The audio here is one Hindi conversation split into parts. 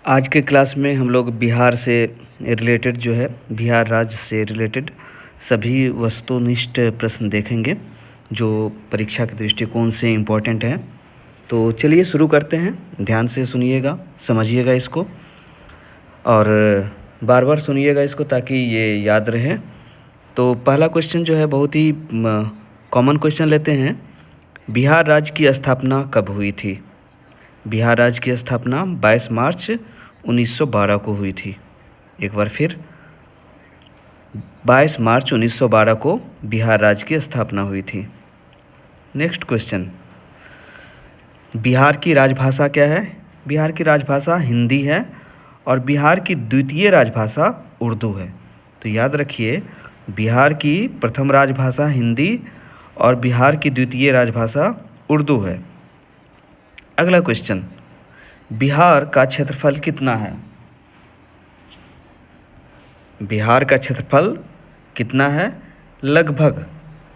आज के क्लास में हम लोग बिहार से रिलेटेड जो है बिहार राज्य से रिलेटेड सभी वस्तुनिष्ठ प्रश्न देखेंगे जो परीक्षा के दृष्टिकोण से इम्पोर्टेंट हैं। तो चलिए शुरू करते हैं। ध्यान से सुनिएगा, समझिएगा इसको और बार बार सुनिएगा इसको ताकि ये याद रहे। तो पहला क्वेश्चन जो है बहुत ही कॉमन क्वेश्चन लेते हैं। बिहार राज्य की स्थापना कब हुई थी? बिहार राज्य की स्थापना 22 मार्च 1912 को हुई थी। एक बार फिर 22 मार्च 1912 को बिहार राज्य की स्थापना हुई थी। नेक्स्ट क्वेश्चन, बिहार की राजभाषा क्या है? बिहार की राजभाषा हिंदी है और बिहार की द्वितीय राजभाषा उर्दू है। तो याद रखिए, बिहार की प्रथम राजभाषा हिंदी और बिहार की द्वितीय राजभाषा उर्दू है। अगला क्वेश्चन, बिहार का क्षेत्रफल कितना है? बिहार का क्षेत्रफल कितना है? लगभग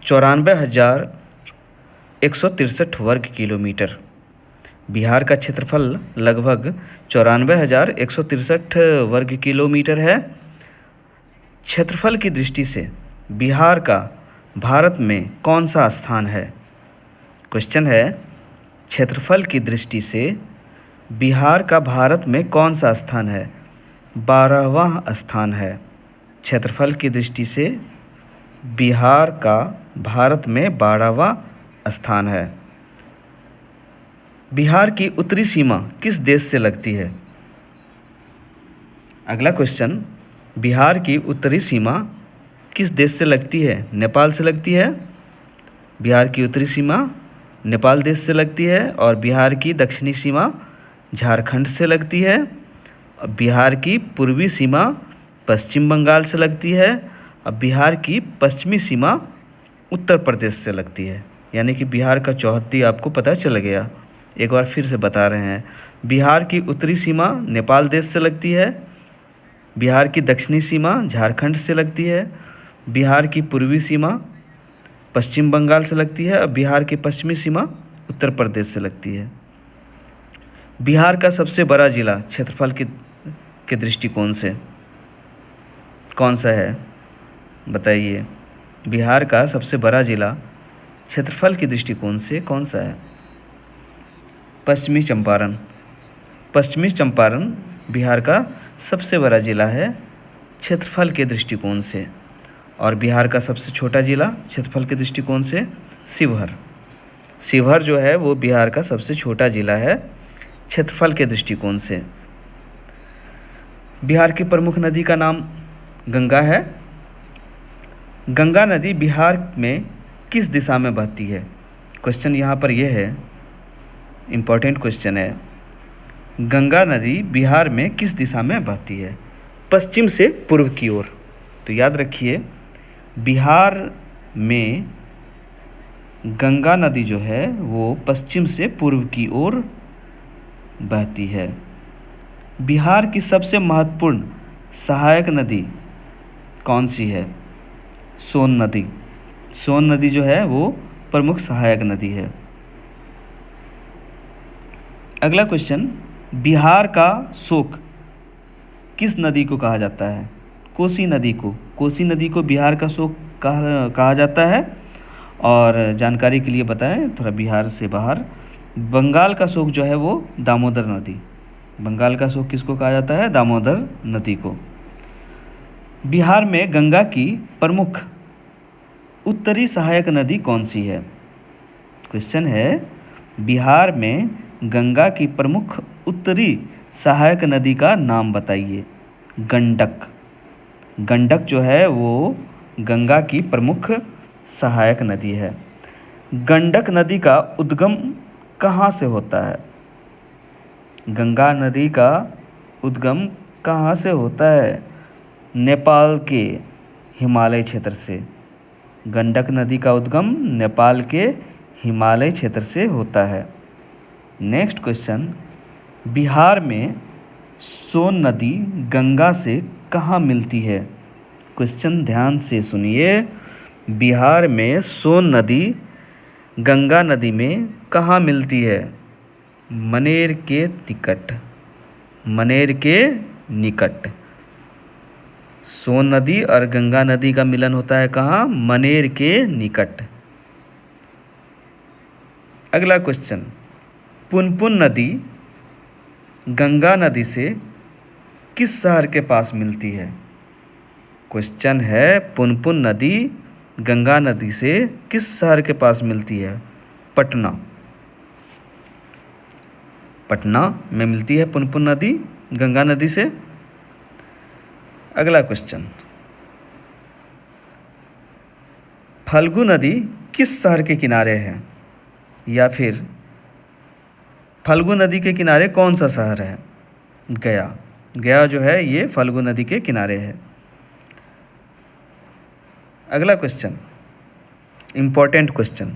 94,163 वर्ग किलोमीटर। बिहार का क्षेत्रफल लगभग 94,163 वर्ग किलोमीटर है। क्षेत्रफल की दृष्टि से बिहार का भारत में कौन सा स्थान है? क्वेश्चन है, क्षेत्रफल की दृष्टि से बिहार का भारत में कौन सा स्थान है? 12वां स्थान है। क्षेत्रफल की दृष्टि से बिहार का भारत में 12वां स्थान है। बिहार की उत्तरी सीमा किस देश से लगती है? अगला क्वेश्चन, बिहार की उत्तरी सीमा किस देश से लगती है? नेपाल से लगती है। बिहार की उत्तरी सीमा नेपाल देश से लगती है और बिहार की दक्षिणी सीमा झारखंड से लगती है। बिहार की पूर्वी सीमा पश्चिम बंगाल से लगती है और बिहार की पश्चिमी सीमा उत्तर प्रदेश से लगती है। यानी कि बिहार का चौहद्दी आपको पता चल गया। एक बार फिर से बता रहे हैं, बिहार की उत्तरी सीमा नेपाल देश से लगती है, बिहार की दक्षिणी सीमा झारखंड से लगती है, बिहार की पूर्वी सीमा पश्चिम बंगाल से लगती है और बिहार की पश्चिमी सीमा उत्तर प्रदेश से लगती है। बिहार का सबसे बड़ा जिला क्षेत्रफल के दृष्टिकोण से कौन सा है? बताइए, बिहार का सबसे बड़ा जिला क्षेत्रफल की दृष्टिकोण से कौन सा है? पश्चिमी चंपारण। पश्चिमी चंपारण बिहार का सबसे बड़ा जिला है क्षेत्रफल के दृष्टिकोण से। और बिहार का सबसे छोटा जिला क्षेत्रफल के दृष्टिकोण से शिवहर। शिवहर जो है वो बिहार का सबसे छोटा जिला है क्षेत्रफल के दृष्टिकोण से। बिहार की प्रमुख नदी का नाम गंगा है। गंगा नदी बिहार में किस दिशा में बहती है? क्वेश्चन यहाँ पर यह है, इम्पोर्टेंट क्वेश्चन है, गंगा नदी बिहार में किस दिशा में बहती है? पश्चिम से पूर्व की ओर। तो याद रखिए, बिहार में गंगा नदी जो है वो पश्चिम से पूर्व की ओर बहती है। बिहार की सबसे महत्वपूर्ण सहायक नदी कौन सी है? सोन नदी। सोन नदी जो है वो प्रमुख सहायक नदी है। अगला क्वेश्चन, बिहार का शोक किस नदी को कहा जाता है? कोसी नदी को। कोसी नदी को बिहार का शोक कहा जाता है। और जानकारी के लिए बताएं थोड़ा बिहार से बाहर, बंगाल का शोक जो है वो दामोदर नदी। बंगाल का शोक किसको कहा जाता है? दामोदर नदी को। बिहार में गंगा की प्रमुख उत्तरी सहायक नदी कौन सी है? क्वेश्चन है, बिहार में गंगा की प्रमुख उत्तरी सहायक नदी का नाम बताइए। गंडक। गंडक जो है वो गंगा की प्रमुख सहायक नदी है। गंडक नदी का उद्गम कहाँ से होता है? गंगा नदी का उद्गम कहाँ से होता है? नेपाल के हिमालय क्षेत्र से। गंडक नदी का उद्गम नेपाल के हिमालय क्षेत्र से होता है। नेक्स्ट क्वेश्चन, बिहार में सोन नदी गंगा से कहाँ मिलती है? क्वेश्चन ध्यान से सुनिए, बिहार में सोन नदी गंगा नदी में कहाँ मिलती है? मनेर के निकट। मनेर के निकट। सोन नदी और गंगा नदी का मिलन होता है कहाँ? मनेर के निकट। अगला क्वेश्चन, पुनपुन नदी गंगा नदी से किस शहर के पास मिलती है? क्वेश्चन है, पुनपुन नदी गंगा नदी से किस शहर के पास मिलती है? पटना। पटना में मिलती है पुनपुन नदी गंगा नदी से। अगला क्वेश्चन, फल्गु नदी किस शहर के किनारे है? या फिर फल्गु नदी के किनारे कौन सा शहर है? गया। गया जो है ये फल्गु नदी के किनारे है। अगला क्वेश्चन, इम्पोर्टेंट क्वेश्चन,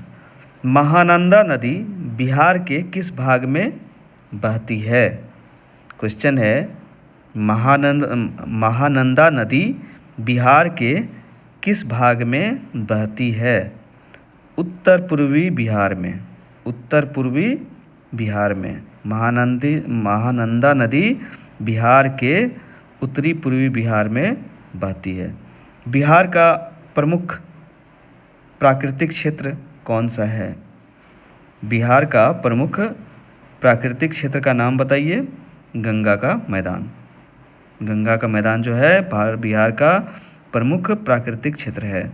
महानंदा नदी बिहार के किस भाग में बहती है? क्वेश्चन है, महानंदा नदी बिहार के किस भाग में बहती है? उत्तर पूर्वी बिहार में। उत्तर पूर्वी बिहार में महानंदा नदी बिहार के उत्तरी पूर्वी बिहार में बहती है। बिहार का प्रमुख प्राकृतिक क्षेत्र कौन सा है? बिहार का प्रमुख प्राकृतिक क्षेत्र का नाम बताइए। गंगा का मैदान। गंगा का मैदान जो है बिहार का प्रमुख प्राकृतिक क्षेत्र है।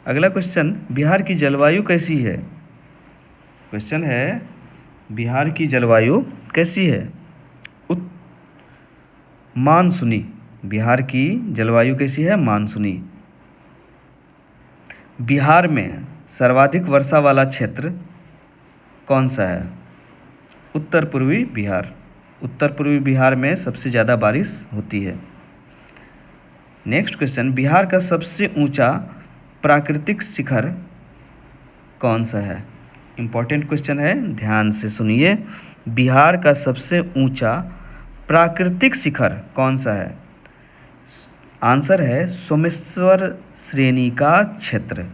अगला क्वेश्चन, बिहार की जलवायु कैसी है? क्वेश्चन है, बिहार की जलवायु कैसी है? मानसूनी। बिहार की जलवायु कैसी है? मानसूनी। बिहार में सर्वाधिक वर्षा वाला क्षेत्र कौन सा है? उत्तर पूर्वी बिहार। उत्तर पूर्वी बिहार में सबसे ज़्यादा बारिश होती है। नेक्स्ट क्वेश्चन, बिहार का सबसे ऊंचा प्राकृतिक शिखर कौन सा है? इम्पॉर्टेंट क्वेश्चन है, ध्यान से सुनिए। बिहार का सबसे ऊंचा प्राकृतिक शिखर कौन सा है? आंसर है सोमेश्वर श्रेणी का क्षेत्र।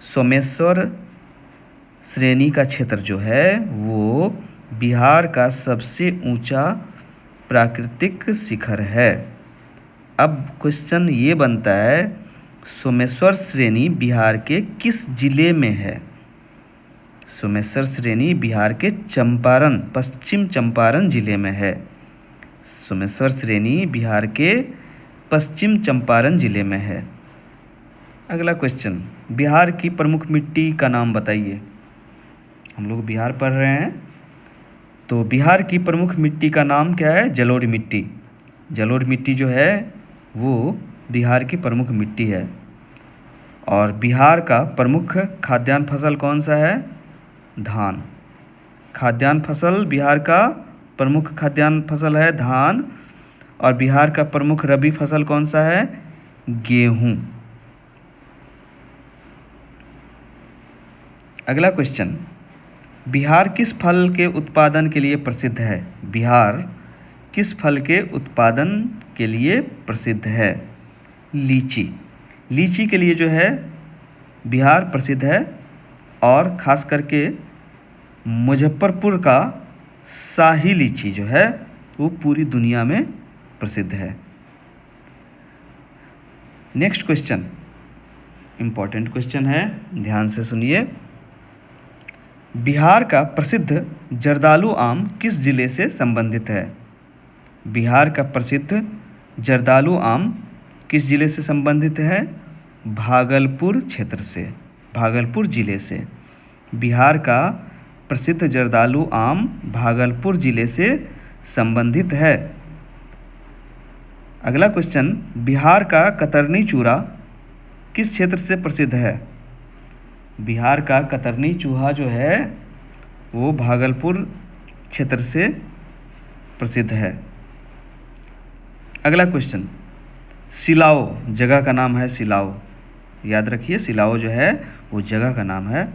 सोमेश्वर श्रेणी का क्षेत्र जो है वो बिहार का सबसे ऊंचा प्राकृतिक शिखर है। अब क्वेश्चन ये बनता है, सोमेश्वर श्रेणी बिहार के किस जिले में है? सोमेश्वर श्रेणी बिहार के चंपारण, पश्चिम चंपारण जिले में है। सोमेश्वर श्रेणी बिहार के पश्चिम चंपारण जिले में है। अगला क्वेश्चन, बिहार की प्रमुख मिट्टी का नाम बताइए। हम लोग बिहार पढ़ रहे हैं तो बिहार की प्रमुख मिट्टी का नाम क्या है? जलोढ़ मिट्टी। जलोढ़ मिट्टी जो है वो बिहार की प्रमुख मिट्टी है। और बिहार का प्रमुख खाद्यान्न फसल कौन सा है? धान। खाद्यान्न फसल बिहार का प्रमुख खाद्यान्न फसल है धान। और बिहार का प्रमुख रबी फसल कौन सा है? गेहूँ। अगला क्वेश्चन, बिहार किस फल के उत्पादन के लिए प्रसिद्ध है? बिहार किस फल के उत्पादन के लिए प्रसिद्ध है? लीची। लीची के लिए जो है बिहार प्रसिद्ध है और ख़ास करके मुजफ्फरपुर का शाही लीची जो है वो पूरी दुनिया में प्रसिद्ध है। नेक्स्ट क्वेश्चन, इम्पॉर्टेंट क्वेश्चन है, ध्यान से सुनिए। बिहार का प्रसिद्ध जर्दालू आम किस जिले से संबंधित है? बिहार का प्रसिद्ध जर्दालू आम किस जिले से संबंधित है? भागलपुर क्षेत्र से, भागलपुर जिले से। बिहार का प्रसिद्ध जर्दालू आम भागलपुर जिले से संबंधित है। अगला क्वेश्चन, बिहार का कतरनी चूड़ा किस क्षेत्र से प्रसिद्ध है? बिहार का कतरनी चूहा जो है वो भागलपुर क्षेत्र से प्रसिद्ध है। अगला क्वेश्चन, सिलाओ जगह का नाम है। सिलाओ, याद रखिए, सिलाओ जो है वो जगह का नाम है।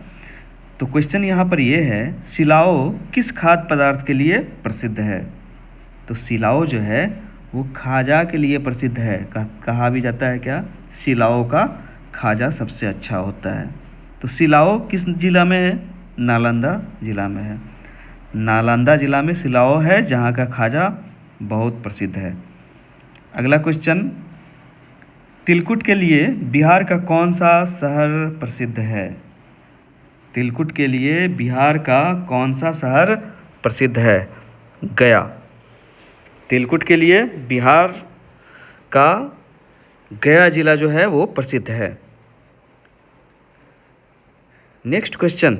तो क्वेश्चन यहाँ पर ये है, सिलाओ किस खाद्य पदार्थ के लिए प्रसिद्ध है? तो सिलाओ जो है वो खाजा के लिए प्रसिद्ध है। कहा भी जाता है क्या? सिलाओ का खाजा सबसे अच्छा होता है। तो सिलाओ किस जिला में है? नालंदा जिला में है। नालंदा जिला में सिलाओ है, जहाँ का खाजा बहुत प्रसिद्ध है। अगला क्वेश्चन, तिलकुट के लिए बिहार का कौन सा शहर प्रसिद्ध है? तिलकुट के लिए बिहार का कौन सा शहर प्रसिद्ध है? गया। तिलकुट के लिए बिहार का गया जिला जो है वो प्रसिद्ध है। नेक्स्ट क्वेश्चन,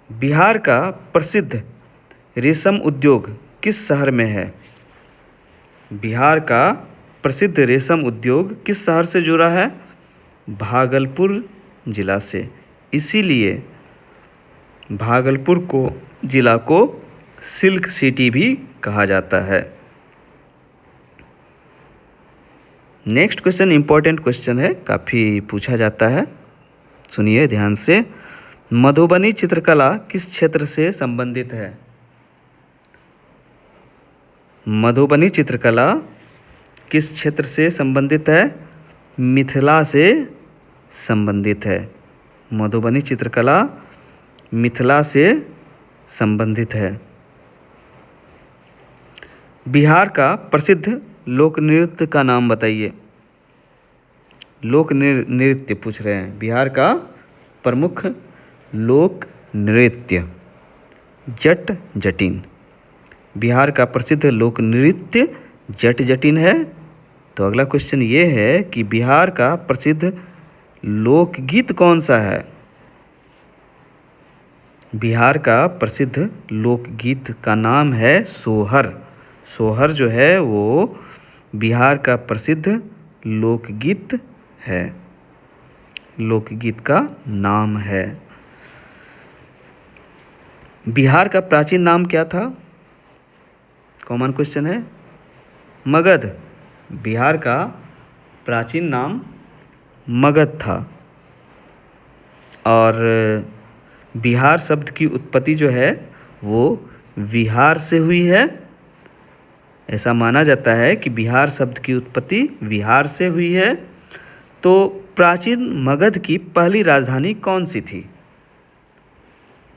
बिहार का प्रसिद्ध रेशम उद्योग किस शहर में है? बिहार का प्रसिद्ध रेशम उद्योग किस शहर से जुड़ा है? भागलपुर जिला से। इसीलिए भागलपुर को जिला को सिल्क सिटी भी कहा जाता है। नेक्स्ट क्वेश्चन इंपॉर्टेंट क्वेश्चन है, काफ़ी पूछा जाता है, सुनिए ध्यान से। मधुबनी चित्रकला किस क्षेत्र से संबंधित है? मधुबनी चित्रकला किस क्षेत्र से संबंधित है? मिथिला से संबंधित है। मधुबनी चित्रकला मिथिला से संबंधित है। बिहार का प्रसिद्ध लोक नृत्य का नाम बताइए। लोक नृत्य पूछ रहे हैं। बिहार का प्रमुख लोक नृत्य जट जटिन। बिहार का प्रसिद्ध लोक नृत्य जट जटिन है। तो अगला क्वेश्चन ये है कि बिहार का प्रसिद्ध लोकगीत कौन सा है? बिहार का प्रसिद्ध लोकगीत का नाम है सोहर। सोहर जो है वो बिहार का प्रसिद्ध लोकगीत है, लोकगीत का नाम है। बिहार का प्राचीन नाम क्या था? कॉमन क्वेश्चन है। मगध। बिहार का प्राचीन नाम मगध था। और बिहार शब्द की उत्पत्ति जो है वो विहार से हुई है। ऐसा माना जाता है कि बिहार शब्द की उत्पत्ति विहार से हुई है। तो प्राचीन मगध की पहली राजधानी कौन सी थी?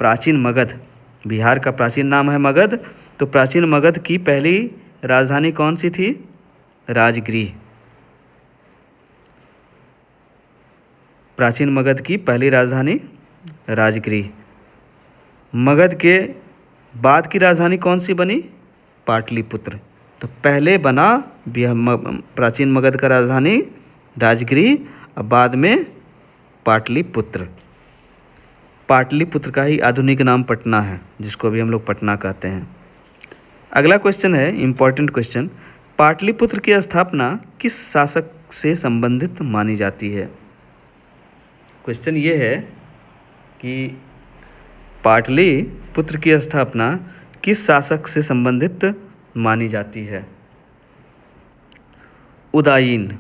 प्राचीन मगध, बिहार का प्राचीन नाम है मगध, तो प्राचीन मगध की पहली राजधानी कौन सी थी? राजगृह। प्राचीन मगध की पहली राजधानी राजगृह। मगध के बाद की राजधानी कौन सी बनी? पाटलिपुत्र। तो पहले बना प्राचीन मगध का राजधानी राजगृह, और बाद में पाटलिपुत्र। पाटलिपुत्र का ही आधुनिक नाम पटना है, जिसको अभी हम लोग पटना कहते हैं। अगला क्वेश्चन है इम्पॉर्टेंट क्वेश्चन, पाटलिपुत्र की स्थापना किस शासक से संबंधित मानी जाती है? क्वेश्चन ये है कि पाटलिपुत्र की स्थापना किस शासक से संबंधित मानी जाती है? उदयन।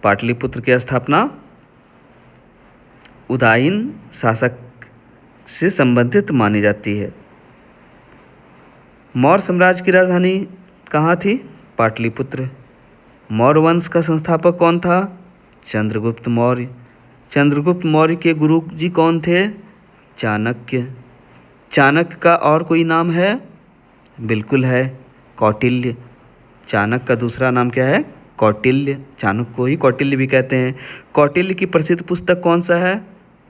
पाटलिपुत्र की स्थापना उदयन शासक से संबंधित मानी जाती है। मौर्य साम्राज्य की राजधानी कहाँ थी? पाटलिपुत्र। मौर्य वंश का संस्थापक कौन था? चंद्रगुप्त मौर्य। चंद्रगुप्त मौर्य के गुरु जी कौन थे? चाणक्य। चाणक्य का और कोई नाम है? बिल्कुल है, कौटिल्य। चाणक्य का दूसरा नाम क्या है? कौटिल्य। चाणक्य को ही कौटिल्य भी कहते हैं। कौटिल्य की प्रसिद्ध पुस्तक कौन सा है?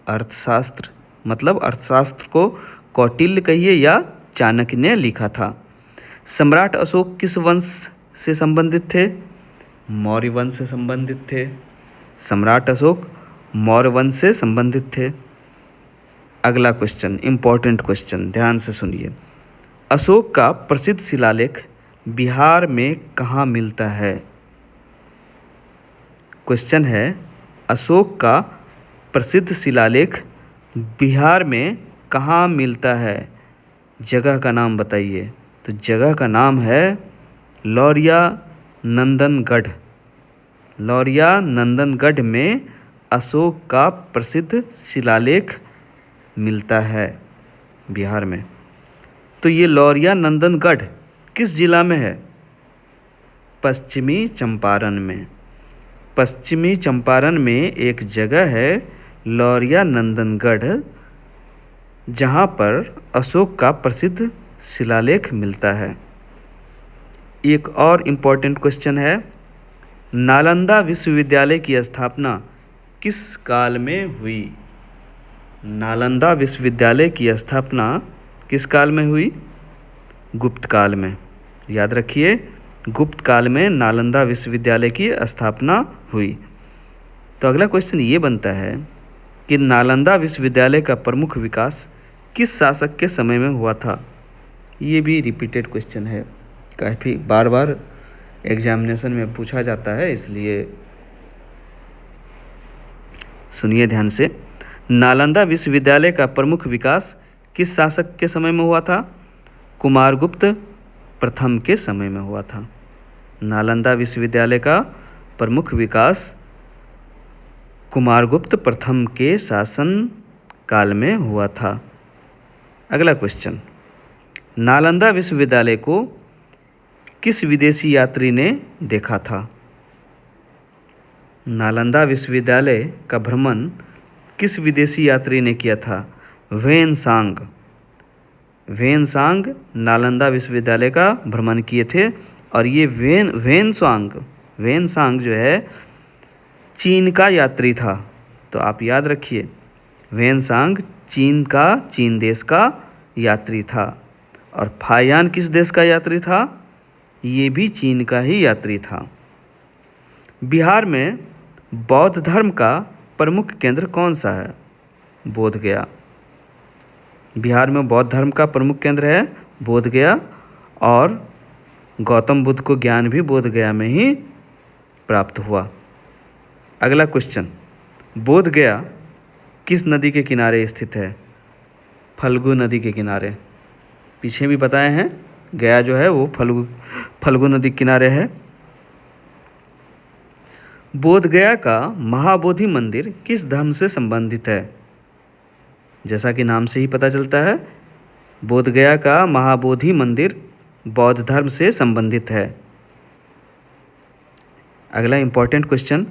अर्थशास्त्र। मतलब अर्थशास्त्र को कौटिल्य कहिए या चाणक्य ने लिखा था। सम्राट अशोक किस वंश से संबंधित थे? मौर्य वंश से संबंधित थे। सम्राट अशोक मौर्य वंश से संबंधित थे। अगला क्वेश्चन इंपॉर्टेंट क्वेश्चन, ध्यान से सुनिए। अशोक का प्रसिद्ध शिलालेख बिहार में कहाँ मिलता है? क्वेश्चन है, अशोक का प्रसिद्ध शिलालेख बिहार में कहाँ मिलता है? जगह का नाम बताइए। तो जगह का नाम है लौरिया नंदनगढ़। लौरिया नंदनगढ़ में अशोक का प्रसिद्ध शिलालेख मिलता है बिहार में। तो ये लौरिया नंदनगढ़ किस जिला में है? पश्चिमी चंपारण में। पश्चिमी चंपारण में एक जगह है लौरिया नंदनगढ़, जहाँ पर अशोक का प्रसिद्ध शिलालेख मिलता है। एक और इम्पोर्टेंट क्वेश्चन है, नालंदा विश्वविद्यालय की स्थापना किस काल में हुई? नालंदा विश्वविद्यालय की स्थापना किस काल में हुई? गुप्त काल में। याद रखिए, गुप्त काल में नालंदा विश्वविद्यालय की स्थापना हुई। तो अगला क्वेश्चन ये बनता है कि नालंदा विश्वविद्यालय का प्रमुख विकास किस शासक के समय में हुआ था? ये भी रिपीटेड क्वेश्चन है, काफ़ी बार बार एग्जामिनेशन में पूछा जाता है, इसलिए सुनिए ध्यान से। नालंदा विश्वविद्यालय का प्रमुख विकास किस शासक के समय में हुआ था? कुमारगुप्त प्रथम के समय में हुआ था। नालंदा विश्वविद्यालय का प्रमुख विकास कुमारगुप्त प्रथम के शासन काल में हुआ था। अगला क्वेश्चन, नालंदा विश्वविद्यालय को किस विदेशी यात्री ने देखा था? नालंदा विश्वविद्यालय का भ्रमण किस विदेशी यात्री ने किया था? वेन-सांग। वेन-सांग नालंदा विश्वविद्यालय का भ्रमण किए थे, और ये वेन-सांग जो है चीन का यात्री था। तो आप याद रखिए, वेन-सांग चीन देश का यात्री था। और फायान किस देश का यात्री था? ये भी चीन का ही यात्री था। बिहार में बौद्ध धर्म का प्रमुख केंद्र कौन सा है? बोध गया। बिहार में बौद्ध धर्म का प्रमुख केंद्र है बोध गया, और गौतम बुद्ध को ज्ञान भी बोध गया में ही प्राप्त हुआ। अगला क्वेश्चन, बोध गया किस नदी के किनारे स्थित है? फल्गु नदी के किनारे। पीछे भी बताए हैं, गया जो है वो फल्गु नदी के किनारे है। बोध गया का महाबोधि मंदिर किस धर्म से संबंधित है? जैसा कि नाम से ही पता चलता है, बोध गया का महाबोधि मंदिर बौद्ध धर्म से संबंधित है। अगला इम्पॉर्टेंट क्वेश्चन,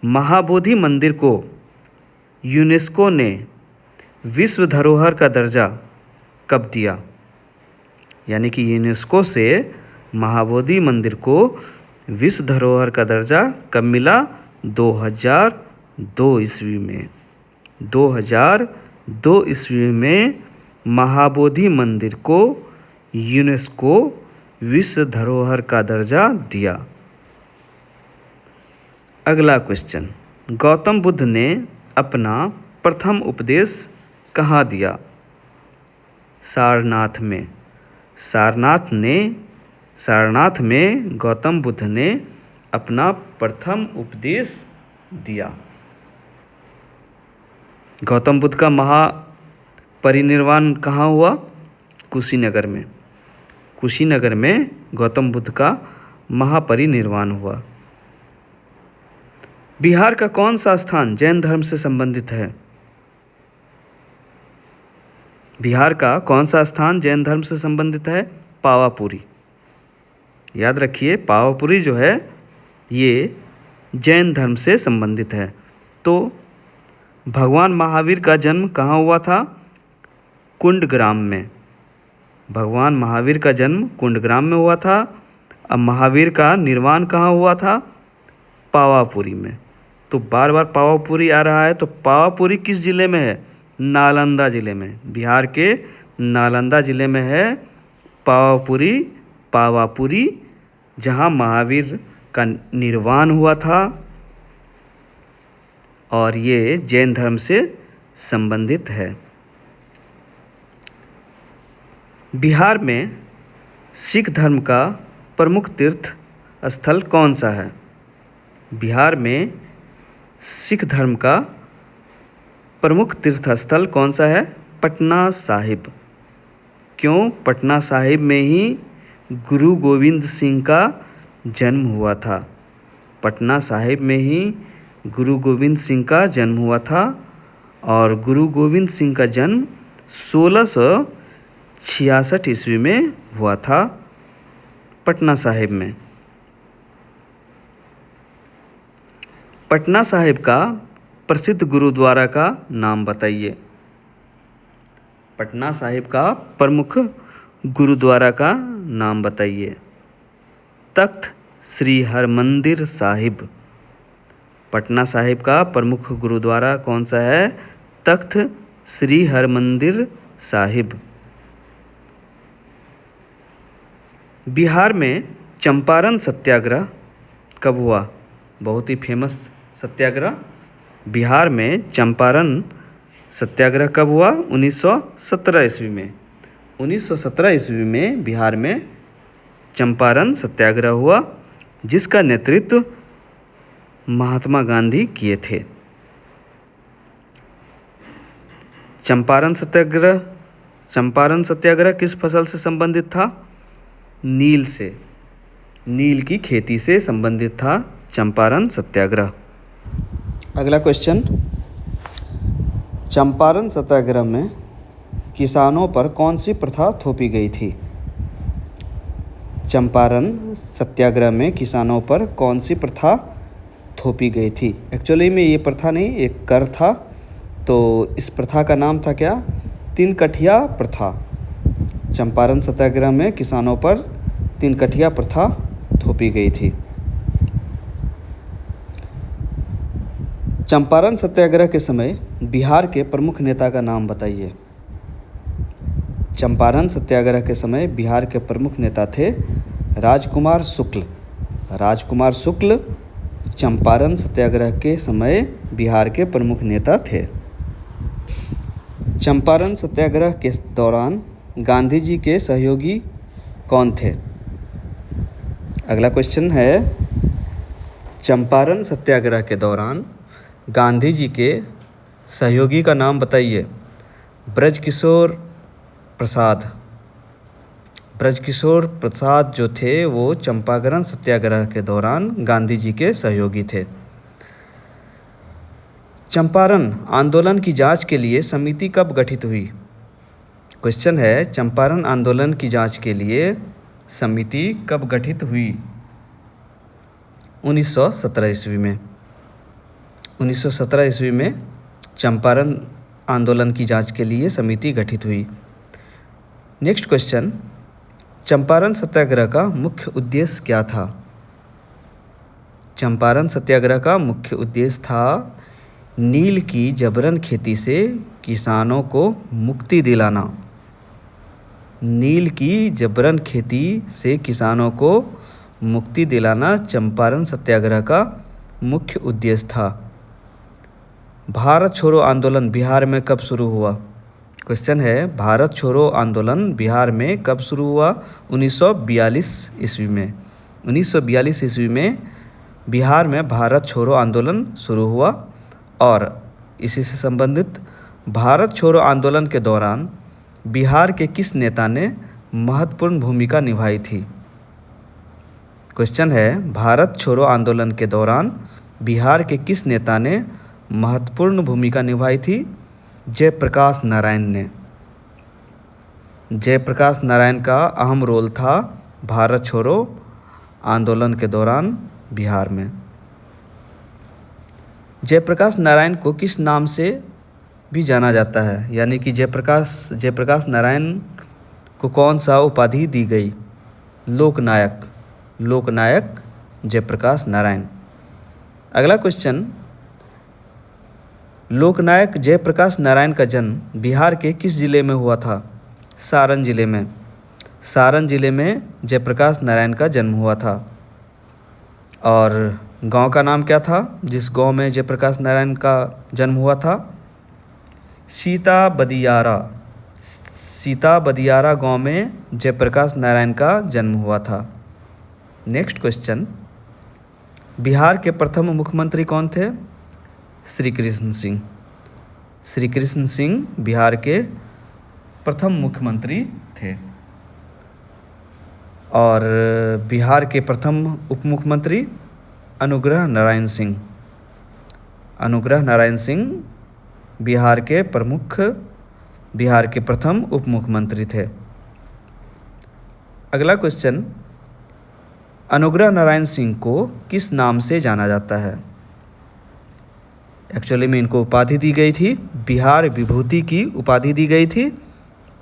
महाबोधि मंदिर को यूनेस्को ने विश्व धरोहर का दर्जा कब दिया? यानी कि यूनेस्को से महाबोधि मंदिर को विश्व धरोहर का दर्जा कब मिला? 2002 ईस्वी में। 2002 ईस्वी में महाबोधि मंदिर को यूनेस्को विश्व धरोहर का दर्जा दिया। अगला क्वेश्चन, गौतम बुद्ध ने अपना प्रथम उपदेश कहाँ दिया? सारनाथ में। सारनाथ में गौतम बुद्ध ने अपना प्रथम उपदेश दिया। गौतम बुद्ध का महापरिनिर्वाण कहाँ हुआ? कुशीनगर में। कुशीनगर में गौतम बुद्ध का महापरिनिर्वाण हुआ। बिहार का कौन सा स्थान जैन धर्म से संबंधित है? बिहार का कौन सा स्थान जैन धर्म से संबंधित है? पावापुरी। याद रखिए, पावापुरी जो है ये जैन धर्म से संबंधित है। तो भगवान महावीर का जन्म कहाँ हुआ था? कुंडग्राम में। भगवान महावीर का जन्म कुंडग्राम में हुआ था। अब महावीर का निर्वाण कहाँ हुआ था? पावापुरी में। तो बार बार पावापुरी आ रहा है, तो पावापुरी किस जिले में है? नालंदा जिले में। बिहार के नालंदा जिले में है पावापुरी, जहाँ महावीर का निर्वाण हुआ था, और ये जैन धर्म से संबंधित है। बिहार में सिख धर्म का प्रमुख तीर्थ स्थल कौन सा है? बिहार में सिख धर्म का प्रमुख तीर्थ स्थल कौन सा है? पटना साहिब। क्यों? पटना साहिब में ही गुरु गोविंद सिंह का जन्म हुआ था। पटना साहिब में ही गुरु गोविंद सिंह का जन्म हुआ था, और गुरु गोविंद सिंह का जन्म 1666 ईस्वी में हुआ था पटना साहिब में। पटना साहिब का प्रसिद्ध गुरुद्वारा का नाम बताइए। पटना साहिब का प्रमुख गुरुद्वारा का नाम बताइए। तख्त श्री हरमंदिर साहिब। पटना साहिब का प्रमुख गुरुद्वारा कौन सा है? तख्त श्री हरमंदिर साहिब। बिहार में चंपारण सत्याग्रह कब हुआ? बहुत ही फेमस सत्याग्रह। बिहार में चंपारण सत्याग्रह कब हुआ? 1917 ईस्वी में। 1917 ईस्वी में बिहार में चंपारण सत्याग्रह हुआ, जिसका नेतृत्व महात्मा गांधी किए थे। चंपारण सत्याग्रह किस फसल से संबंधित था? नील से, नील की खेती से संबंधित था चंपारण सत्याग्रह। अगला क्वेश्चन, चंपारण सत्याग्रह में किसानों पर कौन सी प्रथा थोपी गई थी? चंपारण सत्याग्रह में किसानों पर कौन सी प्रथा थोपी गई थी? एक्चुअली में ये प्रथा नहीं, एक कर था। तो इस प्रथा का नाम था क्या? तीन कठिया प्रथा। चंपारण सत्याग्रह में किसानों पर तीन कठिया प्रथा थोपी गई थी। चंपारण सत्याग्रह के समय बिहार के प्रमुख नेता का नाम बताइए। चंपारण सत्याग्रह के समय बिहार के प्रमुख नेता थे राजकुमार शुक्ल। राजकुमार शुक्ल चंपारण सत्याग्रह के समय बिहार के प्रमुख नेता थे। चंपारण सत्याग्रह के दौरान गांधी जी के सहयोगी कौन थे? अगला क्वेश्चन है, चंपारण सत्याग्रह के दौरान गांधी जी के सहयोगी का नाम बताइए। ब्रजकिशोर प्रसाद। ब्रजकिशोर प्रसाद जो थे वो चंपारण सत्याग्रह के दौरान गांधी जी के सहयोगी थे। चंपारण आंदोलन की जांच के लिए समिति कब गठित हुई? क्वेश्चन है, चंपारण आंदोलन की जांच के लिए समिति कब गठित हुई? 1917 ईस्वी में। 1917 ईस्वी में चंपारण आंदोलन की जांच के लिए समिति गठित हुई। नेक्स्ट क्वेश्चन, चंपारण सत्याग्रह का मुख्य उद्देश्य क्या था? चंपारण सत्याग्रह का मुख्य उद्देश्य था नील की जबरन खेती से किसानों को मुक्ति दिलाना। नील की जबरन खेती से किसानों को मुक्ति दिलाना चंपारण सत्याग्रह का मुख्य उद्देश्य था। भारत छोड़ो आंदोलन बिहार में कब शुरू हुआ? क्वेश्चन है, भारत छोड़ो आंदोलन बिहार में कब शुरू हुआ? 1942 ईस्वी में। 1942 ईस्वी में बिहार में भारत छोड़ो आंदोलन शुरू हुआ और इसी से संबंधित भारत छोड़ो आंदोलन के दौरान बिहार के किस नेता ने महत्वपूर्ण भूमिका निभाई थी? क्वेश्चन है, भारत छोड़ो आंदोलन के दौरान बिहार के किस नेता ने महत्वपूर्ण भूमिका निभाई थी? जयप्रकाश नारायण ने। जयप्रकाश नारायण का अहम रोल था भारत छोड़ो आंदोलन के दौरान बिहार में। जयप्रकाश नारायण को किस नाम से भी जाना जाता है? यानी कि जयप्रकाश नारायण को कौन सा उपाधि दी गई? लोकनायक। लोकनायक जयप्रकाश नारायण। अगला क्वेश्चन, लोकनायक जयप्रकाश नारायण का जन्म बिहार के किस जिले में हुआ था? सारण जिले में। सारण जिले में जयप्रकाश नारायण का जन्म हुआ था। और गांव का नाम क्या था जिस गांव में जयप्रकाश नारायण का जन्म हुआ था? सीता बदियारा। सीता बदियारा गांव में जयप्रकाश नारायण का जन्म हुआ था। नेक्स्ट क्वेश्चन, बिहार के प्रथम मुख्यमंत्री कौन थे? श्री कृष्ण सिंह। श्री कृष्ण सिंह बिहार के प्रथम मुख्यमंत्री थे। और बिहार के प्रथम उप मुख्यमंत्री अनुग्रह नारायण सिंह। अनुग्रह नारायण सिंह बिहार के प्रथम उप मुख्यमंत्री थे। अगला क्वेश्चन, अनुग्रह नारायण सिंह को किस नाम से जाना जाता है? एक्चुअली में इनको उपाधि दी गई थी, बिहार विभूति की उपाधि दी गई थी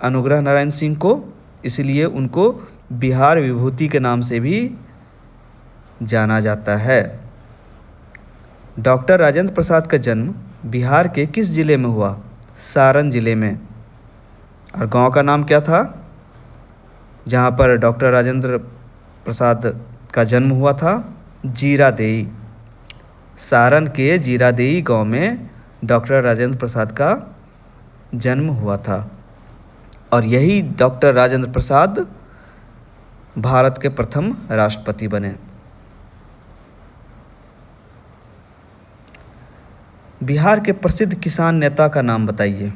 अनुग्रह नारायण सिंह को, इसलिए उनको बिहार विभूति के नाम से भी जाना जाता है। डॉक्टर राजेंद्र प्रसाद का जन्म बिहार के किस जिले में हुआ? सारण जिले में। और गांव का नाम क्या था जहां पर डॉक्टर राजेंद्र प्रसाद का जन्म हुआ था? जीरादेई। सारण के जीरादेई गांव में डॉक्टर राजेंद्र प्रसाद का जन्म हुआ था और यही डॉक्टर राजेंद्र प्रसाद भारत के प्रथम राष्ट्रपति बने। बिहार के प्रसिद्ध किसान नेता का नाम बताइए।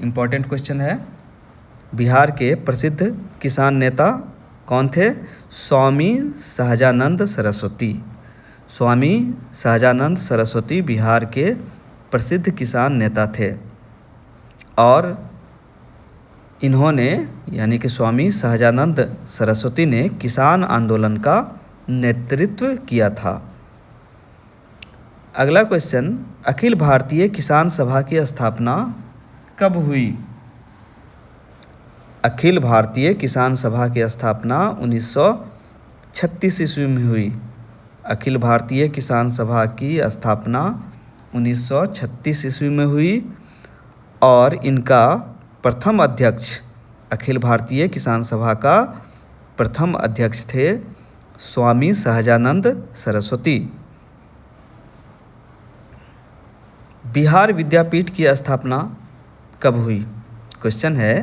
इम्पॉर्टेंट क्वेश्चन है। बिहार के प्रसिद्ध किसान नेता कौन थे? स्वामी सहजानंद सरस्वती। स्वामी सहजानंद सरस्वती बिहार के प्रसिद्ध किसान नेता थे और इन्होंने यानी कि स्वामी सहजानंद सरस्वती ने किसान आंदोलन का नेतृत्व किया था। अगला क्वेश्चन, अखिल भारतीय किसान सभा की स्थापना कब हुई? अखिल भारतीय किसान सभा की स्थापना 1936 ईस्वी में हुई। अखिल भारतीय किसान सभा की स्थापना 1936 ईस्वी में हुई और इनका प्रथम अध्यक्ष, अखिल भारतीय किसान सभा का प्रथम अध्यक्ष थे स्वामी सहजानंद सरस्वती। बिहार विद्यापीठ की स्थापना कब हुई? क्वेश्चन है,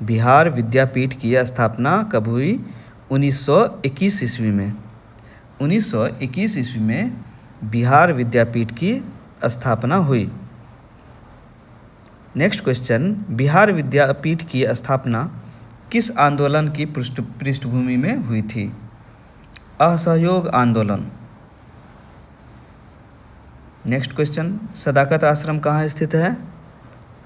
बिहार विद्यापीठ की स्थापना कब हुई? 1921 ईस्वी में। 1921 ईस्वी में बिहार विद्यापीठ की स्थापना हुई। नेक्स्ट क्वेश्चन, बिहार विद्यापीठ की स्थापना किस आंदोलन की पृष्ठभूमि में हुई थी? असहयोग आंदोलन। नेक्स्ट क्वेश्चन, सदाकत आश्रम कहाँ स्थित है?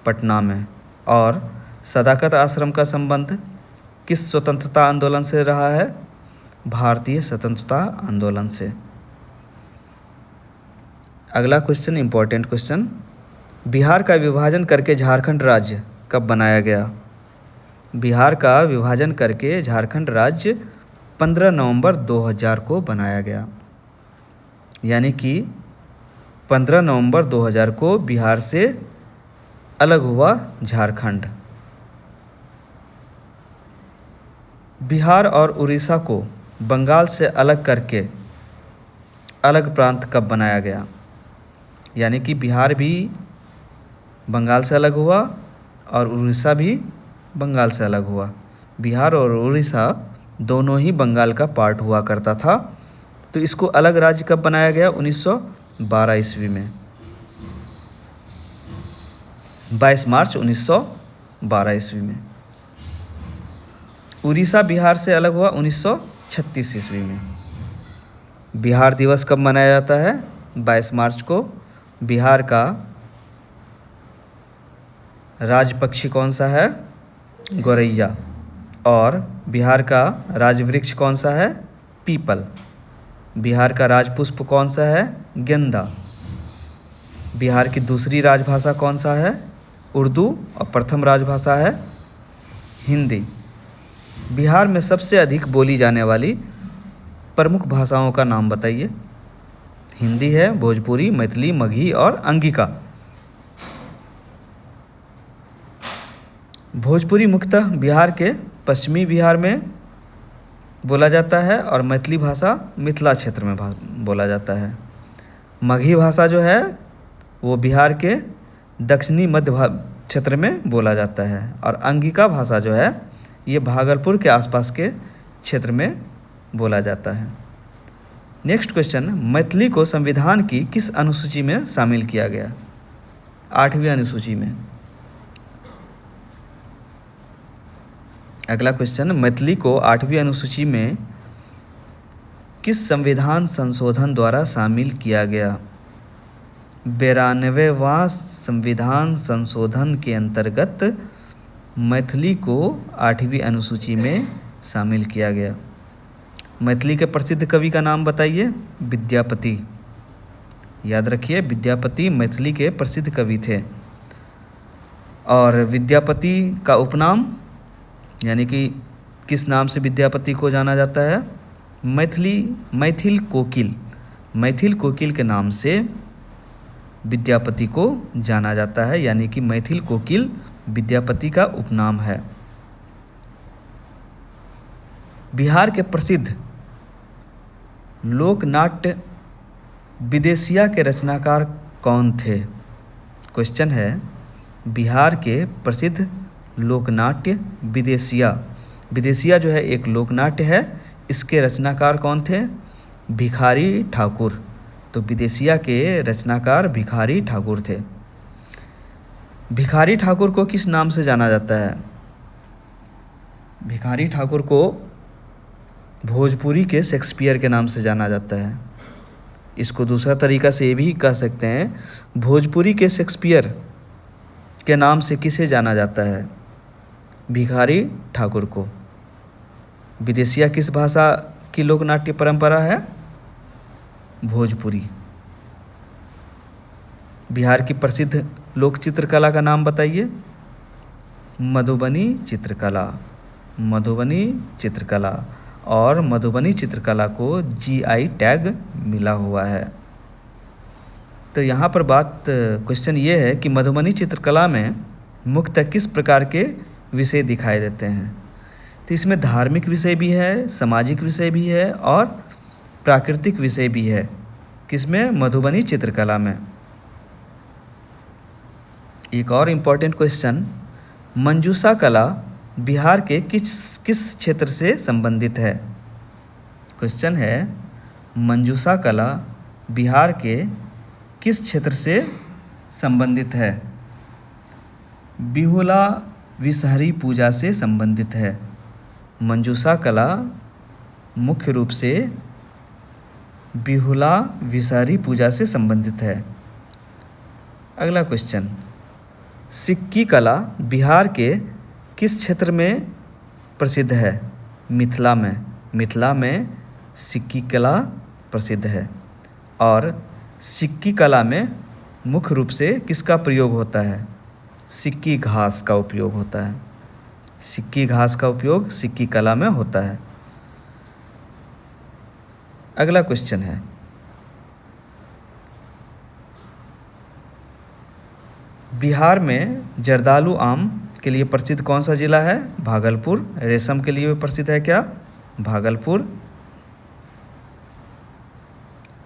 पटना में। और सदाकत आश्रम का संबंध किस स्वतंत्रता आंदोलन से रहा है? भारतीय स्वतंत्रता आंदोलन से। अगला क्वेश्चन, इंपॉर्टेंट क्वेश्चन, बिहार का विभाजन करके झारखंड राज्य कब बनाया गया? बिहार का विभाजन करके झारखंड राज्य 15 नवंबर 2000 को बनाया गया। यानी कि 15 नवंबर 2000 को बिहार से अलग हुआ झारखंड। बिहार और उड़ीसा को बंगाल से अलग करके अलग प्रांत कब बनाया गया? यानी कि बिहार भी बंगाल से अलग हुआ और उड़ीसा भी बंगाल से अलग हुआ। बिहार और उड़ीसा दोनों ही बंगाल का पार्ट हुआ करता था। तो इसको अलग राज्य कब बनाया गया? 1912 ईस्वी में। 22 मार्च 1912 ईस्वी में। उड़ीसा बिहार से अलग हुआ 1936 ईस्वी में। बिहार दिवस कब मनाया जाता है? 22 मार्च को। बिहार का राज्य पक्षी कौन सा है? गौरैया। और बिहार का राज्य वृक्ष कौन सा है? पीपल। बिहार का राजपुष्प कौन सा है? गेंदा। बिहार की दूसरी राजभाषा कौन सा है? उर्दू। और प्रथम राजभाषा है हिंदी। बिहार में सबसे अधिक बोली जाने वाली प्रमुख भाषाओं का नाम बताइए। हिंदी है, भोजपुरी, मैथिली, मगही और अंगिका। भोजपुरी मुख्यतः बिहार के पश्चिमी बिहार में बोला जाता है और मैथिली भाषा मिथिला क्षेत्र में बोला जाता है। मगही भाषा जो है वो बिहार के दक्षिणी मध्य क्षेत्र में बोला जाता है और अंगिका भाषा जो है ये भागलपुर के आसपास के क्षेत्र में बोला जाता है। नेक्स्ट क्वेश्चन, मैथिली को संविधान की किस अनुसूची में शामिल किया गया? 8वीं अनुसूची में। अगला क्वेश्चन, मैथिली को 8वीं अनुसूची में किस संविधान संशोधन द्वारा शामिल किया गया? 92वां संविधान संशोधन के अंतर्गत मैथिली को 8वीं अनुसूची में शामिल किया गया। मैथिली के प्रसिद्ध कवि का नाम बताइए। विद्यापति। याद रखिए, विद्यापति मैथिली के प्रसिद्ध कवि थे। और विद्यापति का उपनाम, यानी कि किस नाम से विद्यापति को जाना जाता है? मैथिल कोकिल के नाम से विद्यापति को जाना जाता है, यानी कि मैथिल कोकिल विद्यापति का उपनाम है। बिहार के प्रसिद्ध लोकनाट्य विदेशिया के रचनाकार कौन थे? क्वेश्चन है, बिहार के प्रसिद्ध लोकनाट्य विदेशिया जो है एक लोकनाट्य है, इसके रचनाकार कौन थे? भिखारी ठाकुर। तो विदेशिया के रचनाकार भिखारी ठाकुर थे। भिखारी ठाकुर को किस नाम से जाना जाता है? भिखारी ठाकुर को भोजपुरी के शेक्सपियर के नाम से जाना जाता है। इसको दूसरा तरीका से ये भी कह सकते हैं, भोजपुरी के शेक्सपियर के नाम से किसे जाना जाता है? भिखारी ठाकुर को। विदेशिया किस भाषा की लोकनाट्य परंपरा है? भोजपुरी। बिहार की प्रसिद्ध लोक चित्रकला का नाम बताइए। मधुबनी चित्रकला और मधुबनी चित्रकला को GI टैग मिला हुआ है। तो यहाँ पर क्वेश्चन ये है कि मधुबनी चित्रकला में मुख्यतः किस प्रकार के विषय दिखाई देते हैं? तो इसमें धार्मिक विषय भी है, सामाजिक विषय भी है और प्राकृतिक विषय भी है। किसमें? मधुबनी चित्रकला में। एक और इम्पॉर्टेंट क्वेश्चन, मंजूषा कला बिहार के किस क्षेत्र से संबंधित है? क्वेश्चन है, मंजूषा कला बिहार के किस क्षेत्र से संबंधित है? बिहुला विषहरी पूजा से संबंधित है। मंजूषा कला मुख्य रूप से बिहुला विषहरी पूजा से संबंधित है। अगला क्वेश्चन, सिक्की कला बिहार के किस क्षेत्र में प्रसिद्ध है? मिथिला में सिक्की कला प्रसिद्ध है। और सिक्की कला में मुख्य रूप से किसका प्रयोग होता है? सिक्की घास का उपयोग होता है। सिक्की घास का उपयोग सिक्की कला में होता है। अगला क्वेश्चन है, बिहार में जर्दालू आम के लिए प्रसिद्ध कौन सा जिला है? भागलपुर। रेशम के लिए प्रसिद्ध है क्या? भागलपुर।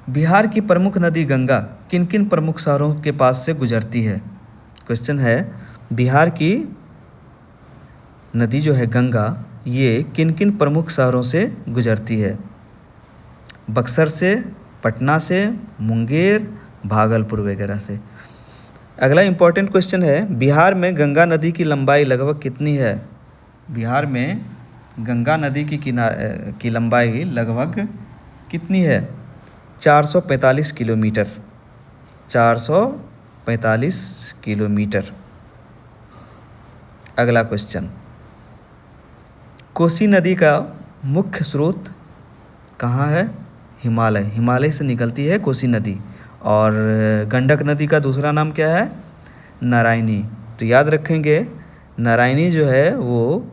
बिहार की प्रमुख नदी गंगा किन किन प्रमुख शहरों के पास से गुजरती है? क्वेश्चन है, बिहार की नदी जो है गंगा, ये किन किन प्रमुख शहरों से गुजरती है? बक्सर से, पटना से, मुंगेर, भागलपुर वगैरह से। अगला इम्पॉर्टेंट क्वेश्चन है, बिहार में गंगा नदी की लंबाई लगभग कितनी है? बिहार में गंगा नदी की लंबाई लगभग कितनी है? 445 किलोमीटर। 445 किलोमीटर। अगला क्वेश्चन, कोसी नदी का मुख्य स्रोत कहाँ है? हिमालय से निकलती है कोसी नदी। और गंडक नदी का दूसरा नाम क्या है? नारायणी। तो याद रखेंगे, नारायणी जो है वो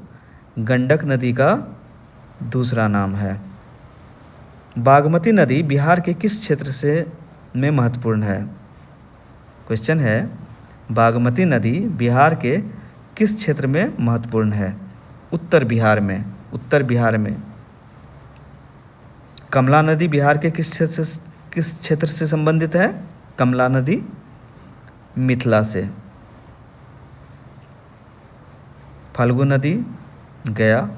गंडक नदी का दूसरा नाम है। बागमती नदी बिहार के किस क्षेत्र में महत्वपूर्ण है? क्वेश्चन है, बागमती नदी बिहार के किस क्षेत्र में महत्वपूर्ण है? उत्तर बिहार में। कमला नदी बिहार के किस क्षेत्र से संबंधित है? कमला नदी मिथिला से। फाल्गु नदी गया।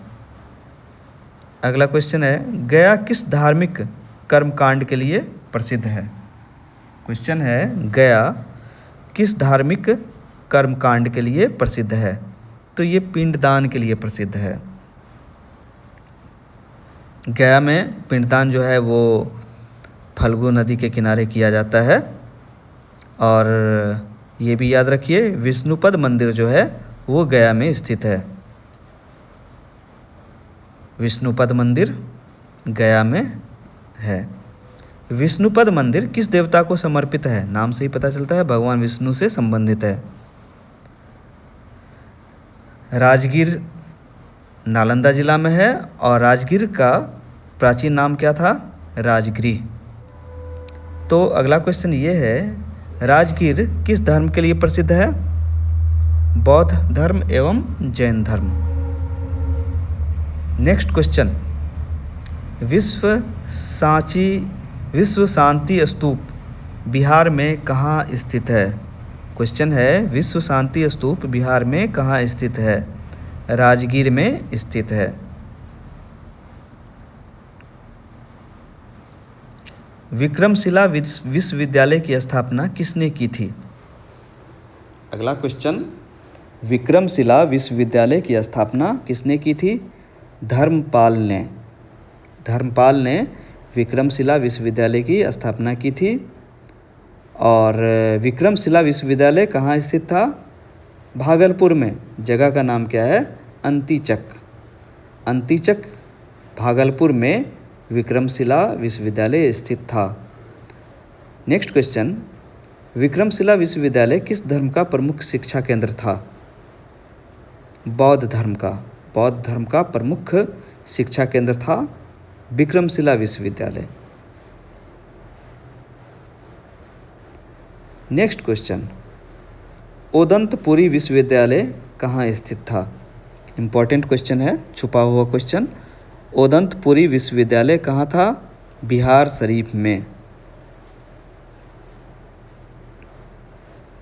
अगला क्वेश्चन है, गया किस धार्मिक कर्मकांड के लिए प्रसिद्ध है? क्वेश्चन है, गया किस धार्मिक कर्मकांड के लिए प्रसिद्ध है? तो ये पिंडदान के लिए प्रसिद्ध है। गया में पिंडदान जो है वो फल्गु नदी के किनारे किया जाता है। और ये भी याद रखिए, विष्णुपद मंदिर जो है वो गया में स्थित है। विष्णुपद मंदिर गया में है। विष्णुपद मंदिर किस देवता को समर्पित है? नाम से ही पता चलता है भगवान विष्णु से संबंधित है। राजगीर नालंदा जिला में है और राजगीर का प्राचीन नाम क्या था? राजगृह। तो अगला क्वेश्चन ये है, राजगीर किस धर्म के लिए प्रसिद्ध है? बौद्ध धर्म एवं जैन धर्म। नेक्स्ट क्वेश्चन, विश्व शांति स्तूप बिहार में कहाँ स्थित है? क्वेश्चन है, विश्व शांति स्तूप बिहार में कहाँ स्थित है? राजगीर में स्थित है। विक्रमशिला विश्वविद्यालय की स्थापना किसने की थी? अगला क्वेश्चन, विक्रमशिला विश्वविद्यालय की स्थापना किसने की थी? धर्मपाल ने विक्रमशिला विश्वविद्यालय की स्थापना की थी। और विक्रमशिला विश्वविद्यालय कहाँ स्थित था? भागलपुर में। जगह का नाम क्या है? अंतीचक भागलपुर में विक्रमशिला विश्वविद्यालय स्थित था। नेक्स्ट क्वेश्चन, विक्रमशिला विश्वविद्यालय किस धर्म का प्रमुख शिक्षा केंद्र था? बौद्ध धर्म का प्रमुख शिक्षा केंद्र था विक्रमशिला विश्वविद्यालय। नेक्स्ट क्वेश्चन, ओदंतपुरी विश्वविद्यालय कहाँ स्थित था? इम्पॉर्टेंट क्वेश्चन है, छुपा हुआ क्वेश्चन। ओदंतपुरी विश्वविद्यालय कहाँ था? बिहार शरीफ में।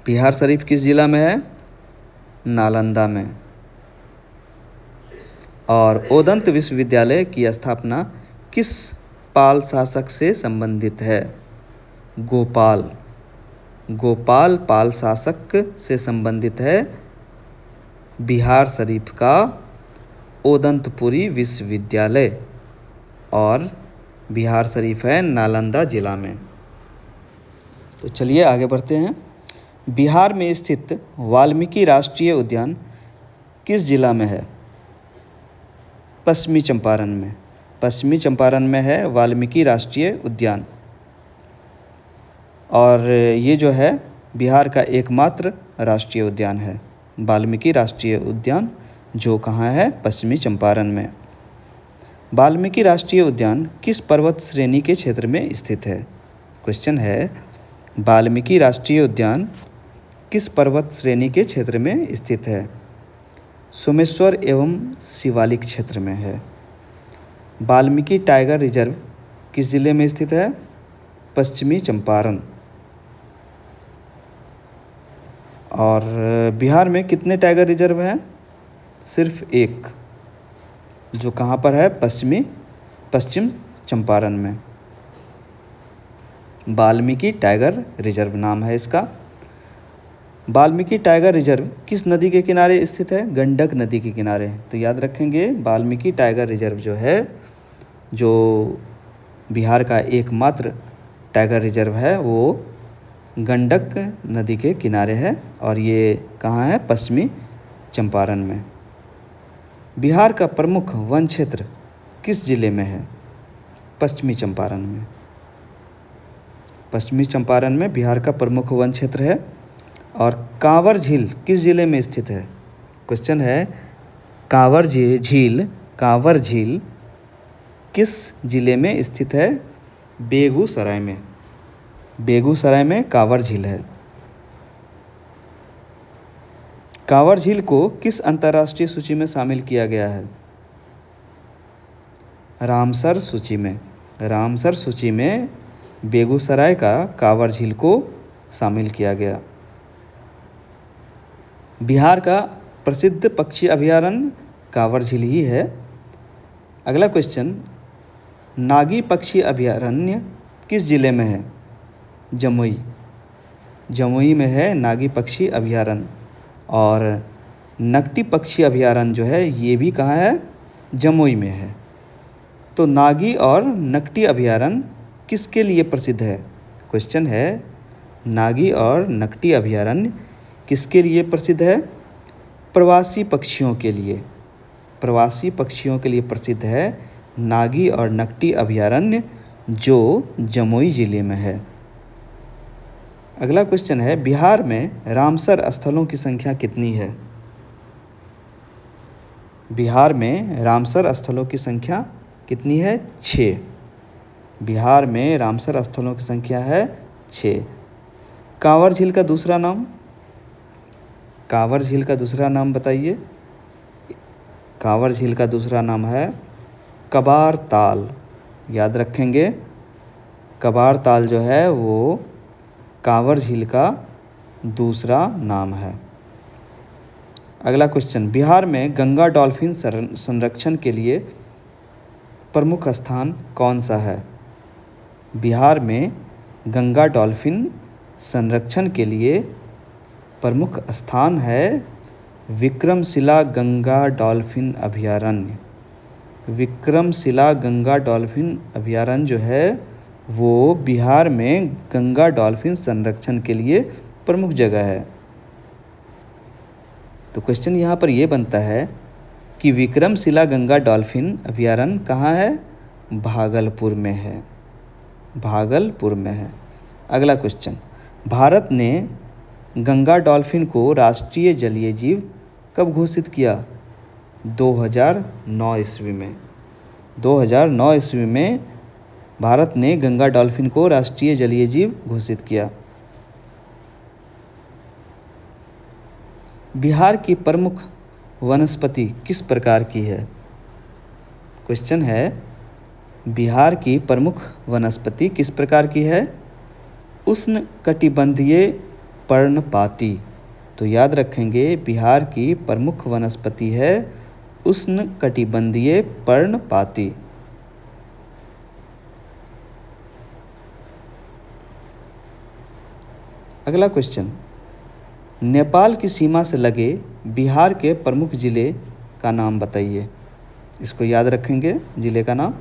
बिहार शरीफ किस जिला में है? नालंदा में। और ओदंत विश्वविद्यालय की स्थापना किस पाल शासक से संबंधित है? गोपाल पाल शासक से संबंधित है बिहार शरीफ का ओदंतपुरी विश्वविद्यालय। और बिहार शरीफ है नालंदा जिला में। तो चलिए आगे बढ़ते हैं। बिहार में स्थित वाल्मीकि राष्ट्रीय उद्यान किस जिला में है? पश्चिमी चंपारण में है वाल्मीकि राष्ट्रीय उद्यान। और ये जो है बिहार का एकमात्र राष्ट्रीय उद्यान है, वाल्मीकि राष्ट्रीय उद्यान, जो कहाँ है? पश्चिमी चंपारण में। वाल्मीकि राष्ट्रीय उद्यान किस पर्वत श्रेणी के क्षेत्र में स्थित है? क्वेश्चन है, वाल्मीकि राष्ट्रीय उद्यान किस पर्वत श्रेणी के क्षेत्र में स्थित है? सोमेश्वर एवं शिवालिक क्षेत्र में है। वाल्मीकि टाइगर रिजर्व किस जिले में स्थित है? पश्चिमी चंपारण। और बिहार में कितने टाइगर रिजर्व हैं? सिर्फ एक, जो कहाँ पर है? पश्चिम चंपारण में। वाल्मीकि टाइगर रिजर्व नाम है इसका। वाल्मीकि टाइगर रिजर्व किस नदी के किनारे स्थित है? गंडक नदी के किनारे। तो याद रखेंगे, वाल्मीकि टाइगर रिजर्व जो है, जो बिहार का एकमात्र टाइगर रिजर्व है, वो गंडक नदी के किनारे है। और ये कहाँ है? पश्चिमी चंपारण में। बिहार का प्रमुख वन क्षेत्र किस जिले में है? पश्चिमी चंपारण में। पश्चिमी चंपारण में बिहार का प्रमुख वन क्षेत्र है। और कांवर झील किस जिले में स्थित है? क्वेश्चन है, कांवर झील किस जिले में स्थित है? बेगूसराय में कांवर झील है। कांवर झील को किस अंतर्राष्ट्रीय सूची में शामिल किया गया है? रामसर सूची में बेगूसराय का कांवर झील को शामिल किया गया। बिहार का प्रसिद्ध पक्षी अभयारण्य कांवर झील ही है। अगला क्वेश्चन, नागी पक्षी अभयारण्य किस जिले में है? जमुई में है नागी पक्षी अभयारण्य। और नकटी पक्षी अभयारण्य जो है, ये भी कहाँ है? जमुई में है। तो नागी और नकटी अभयारण्य किसके लिए प्रसिद्ध है? क्वेश्चन है, नागी और नकटी अभयारण्य किसके लिए प्रसिद्ध है? प्रवासी पक्षियों के लिए प्रसिद्ध है नागी और नकटी अभयारण्य, जो जमुई जिले में है। अगला क्वेश्चन है, बिहार में रामसर स्थलों की संख्या कितनी है? बिहार में रामसर स्थलों की संख्या कितनी है? 6। बिहार में रामसर स्थलों की संख्या है 6। कांवर झील का दूसरा नाम? कांवर झील का दूसरा नाम बताइए। कांवर झील का दूसरा नाम है कबार ताल। याद रखेंगे, कबार ताल जो है वो कांवर झील का दूसरा नाम है। अगला क्वेश्चन, बिहार में गंगा डॉल्फिन संरक्षण के लिए प्रमुख स्थान कौन सा है? बिहार में गंगा डॉल्फिन संरक्षण के लिए प्रमुख स्थान है विक्रमशिला गंगा डॉल्फिन अभयारण्य। विक्रमशिला गंगा डॉल्फिन अभयारण्य जो है वो बिहार में गंगा डॉल्फिन संरक्षण के लिए प्रमुख जगह है। तो क्वेश्चन यहाँ पर ये बनता है कि विक्रमशिला गंगा डॉल्फिन अभयारण्य कहाँ है? भागलपुर में है। भागलपुर में है। अगला क्वेश्चन, भारत ने गंगा डॉल्फिन को राष्ट्रीय जलीय जीव कब घोषित किया? 2009 ईस्वी में। 2009 ईस्वी में भारत ने गंगा डॉल्फिन को राष्ट्रीय जलीय जीव घोषित किया। बिहार की प्रमुख वनस्पति किस प्रकार की है? क्वेश्चन है, बिहार की प्रमुख वनस्पति किस प्रकार की है? उष्णकटिबंधीय पर्णपाती। तो याद रखेंगे, बिहार की प्रमुख वनस्पति है उष्णकटिबंधीय पर्णपाती। अगला क्वेश्चन, नेपाल की सीमा से लगे बिहार के प्रमुख जिले का नाम बताइए। इसको याद रखेंगे, जिले का नाम।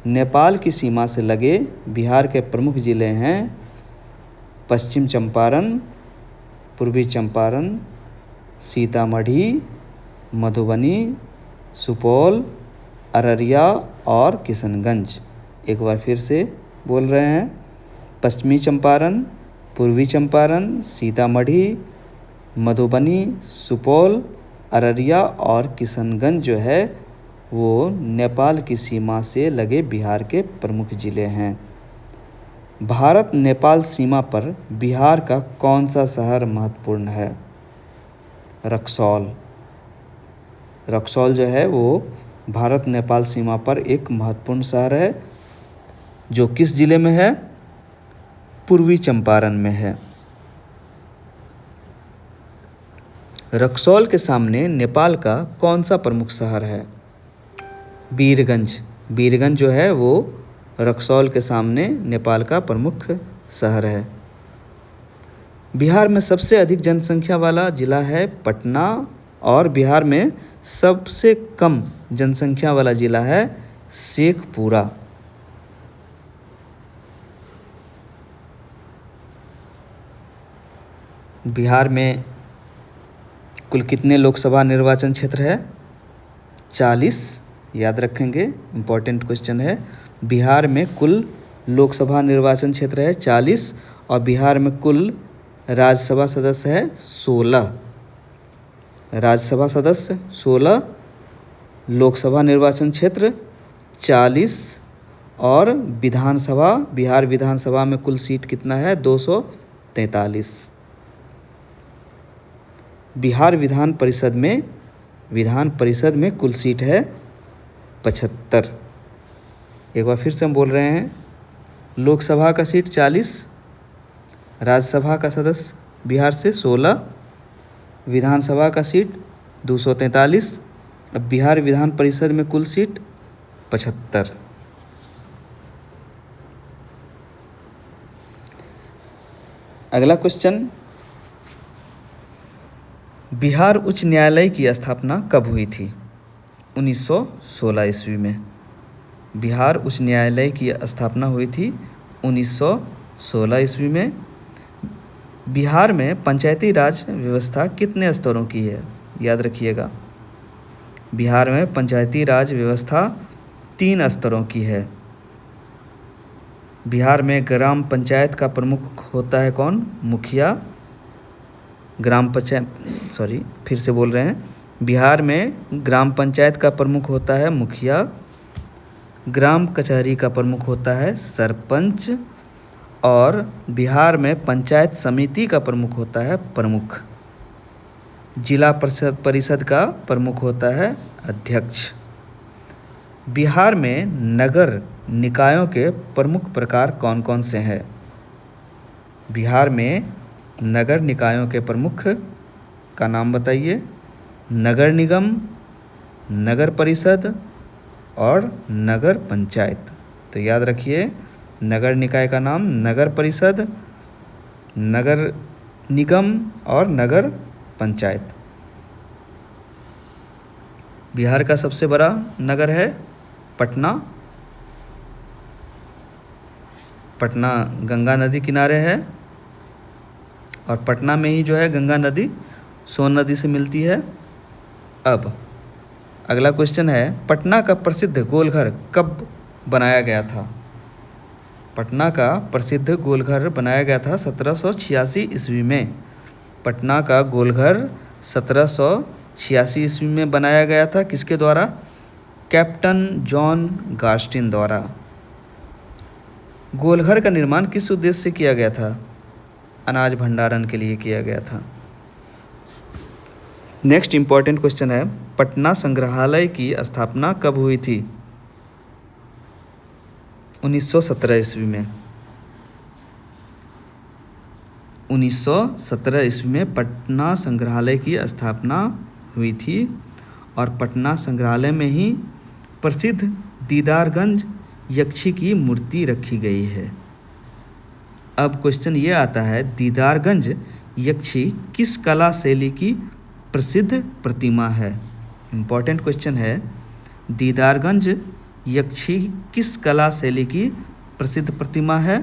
नेपाल की सीमा से लगे बिहार के प्रमुख जिले हैं पश्चिम चंपारण, पूर्वी चंपारण, सीतामढ़ी, मधुबनी, सुपौल, अररिया और किशनगंज। एक बार फिर से बोल रहे हैं, पश्चिमी चंपारण, पूर्वी चंपारण, सीतामढ़ी, मधुबनी, सुपौल, अररिया और किशनगंज जो है वो नेपाल की सीमा से लगे बिहार के प्रमुख ज़िले हैं। भारत नेपाल सीमा पर बिहार का कौन सा शहर महत्वपूर्ण है? रक्सौल। रक्सौल जो है वो भारत नेपाल सीमा पर एक महत्वपूर्ण शहर है, जो किस जिले में है? पूर्वी चंपारण में है। रक्सौल के सामने नेपाल का कौन सा प्रमुख शहर है? वीरगंज। वीरगंज जो है वो रक्सौल के सामने नेपाल का प्रमुख शहर है। बिहार में सबसे अधिक जनसंख्या वाला जिला है पटना, और बिहार में सबसे कम जनसंख्या वाला जिला है शेखपुरा। बिहार में कुल कितने लोकसभा निर्वाचन क्षेत्र है? 40। याद रखेंगे, इम्पॉर्टेंट क्वेश्चन है। बिहार में कुल लोकसभा निर्वाचन क्षेत्र है 40, और बिहार में कुल राज्यसभा सदस्य है 16। राज्यसभा सदस्य 16, लोकसभा निर्वाचन क्षेत्र 40, और विधानसभा, बिहार विधानसभा में कुल सीट कितना है? 243। बिहार विधान परिषद में कुल सीट है 75। एक बार फिर से हम बोल रहे हैं, लोकसभा का सीट 40, राज्यसभा का सदस्य बिहार से 16, विधानसभा का सीट 243, अब बिहार विधान परिषद में कुल सीट 75। अगला क्वेश्चन, बिहार उच्च न्यायालय की स्थापना कब हुई थी? 1916 ईस्वी में। बिहार उच्च न्यायालय की स्थापना हुई थी 1916 ईस्वी में। बिहार में पंचायती राज व्यवस्था कितने स्तरों की है? याद रखिएगा, बिहार में पंचायती राज व्यवस्था 3 स्तरों की है। बिहार में ग्राम पंचायत का प्रमुख होता है कौन? मुखिया। फिर से बोल रहे हैं, बिहार में ग्राम पंचायत का प्रमुख होता है मुखिया, ग्राम कचहरी का प्रमुख होता है सरपंच, और बिहार में पंचायत समिति का प्रमुख होता है प्रमुख। जिला परिषद का प्रमुख होता है अध्यक्ष। बिहार में नगर निकायों के प्रमुख प्रकार कौन कौन से हैं? बिहार में नगर निकायों के प्रमुख का नाम बताइए। नगर निगम, नगर परिषद और नगर पंचायत। तो याद रखिए, नगर निकाय का नाम नगर परिषद, नगर निगम और नगर पंचायत। बिहार का सबसे बड़ा नगर है पटना। पटना गंगा नदी किनारे है और पटना में ही जो है गंगा नदी सोन नदी से मिलती है। अब अगला क्वेश्चन है, पटना का प्रसिद्ध गोलघर कब बनाया गया था? पटना का प्रसिद्ध गोलघर बनाया गया था 1786 ईस्वी में। पटना का गोलघर 1786 ईस्वी में बनाया गया था। किसके द्वारा? कैप्टन जॉन गार्स्टिन द्वारा। गोलघर का निर्माण किस उद्देश्य से किया गया था? अनाज भंडारण के लिए किया गया था। नेक्स्ट इंपॉर्टेंट क्वेश्चन है, पटना संग्रहालय की स्थापना कब हुई थी? 1917 ईस्वी में। 1917 ईस्वी में पटना संग्रहालय की स्थापना हुई थी और पटना संग्रहालय में ही प्रसिद्ध दीदारगंज यक्षी की मूर्ति रखी गई है। अब क्वेश्चन ये आता है, दीदारगंज यक्षी किस कला शैली की प्रसिद्ध प्रतिमा है? इम्पॉर्टेंट क्वेश्चन है, दीदारगंज यक्षी किस कला शैली की प्रसिद्ध प्रतिमा है?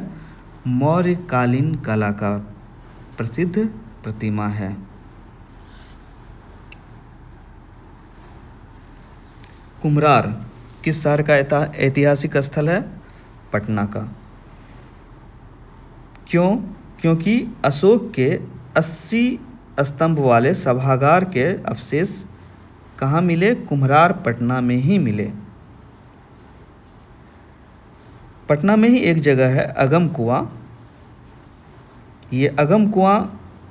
मौर्यकालीन कला का प्रसिद्ध प्रतिमा है। कुम्हरार किस शहर का ऐतिहासिक स्थल है? पटना का। क्यों? क्योंकि अशोक के 80 स्तंभ वाले सभागार के अवशेष कहाँ मिले? कुम्हरार पटना में ही मिले। पटना में ही एक जगह है अगम कुआं। ये अगम कुआं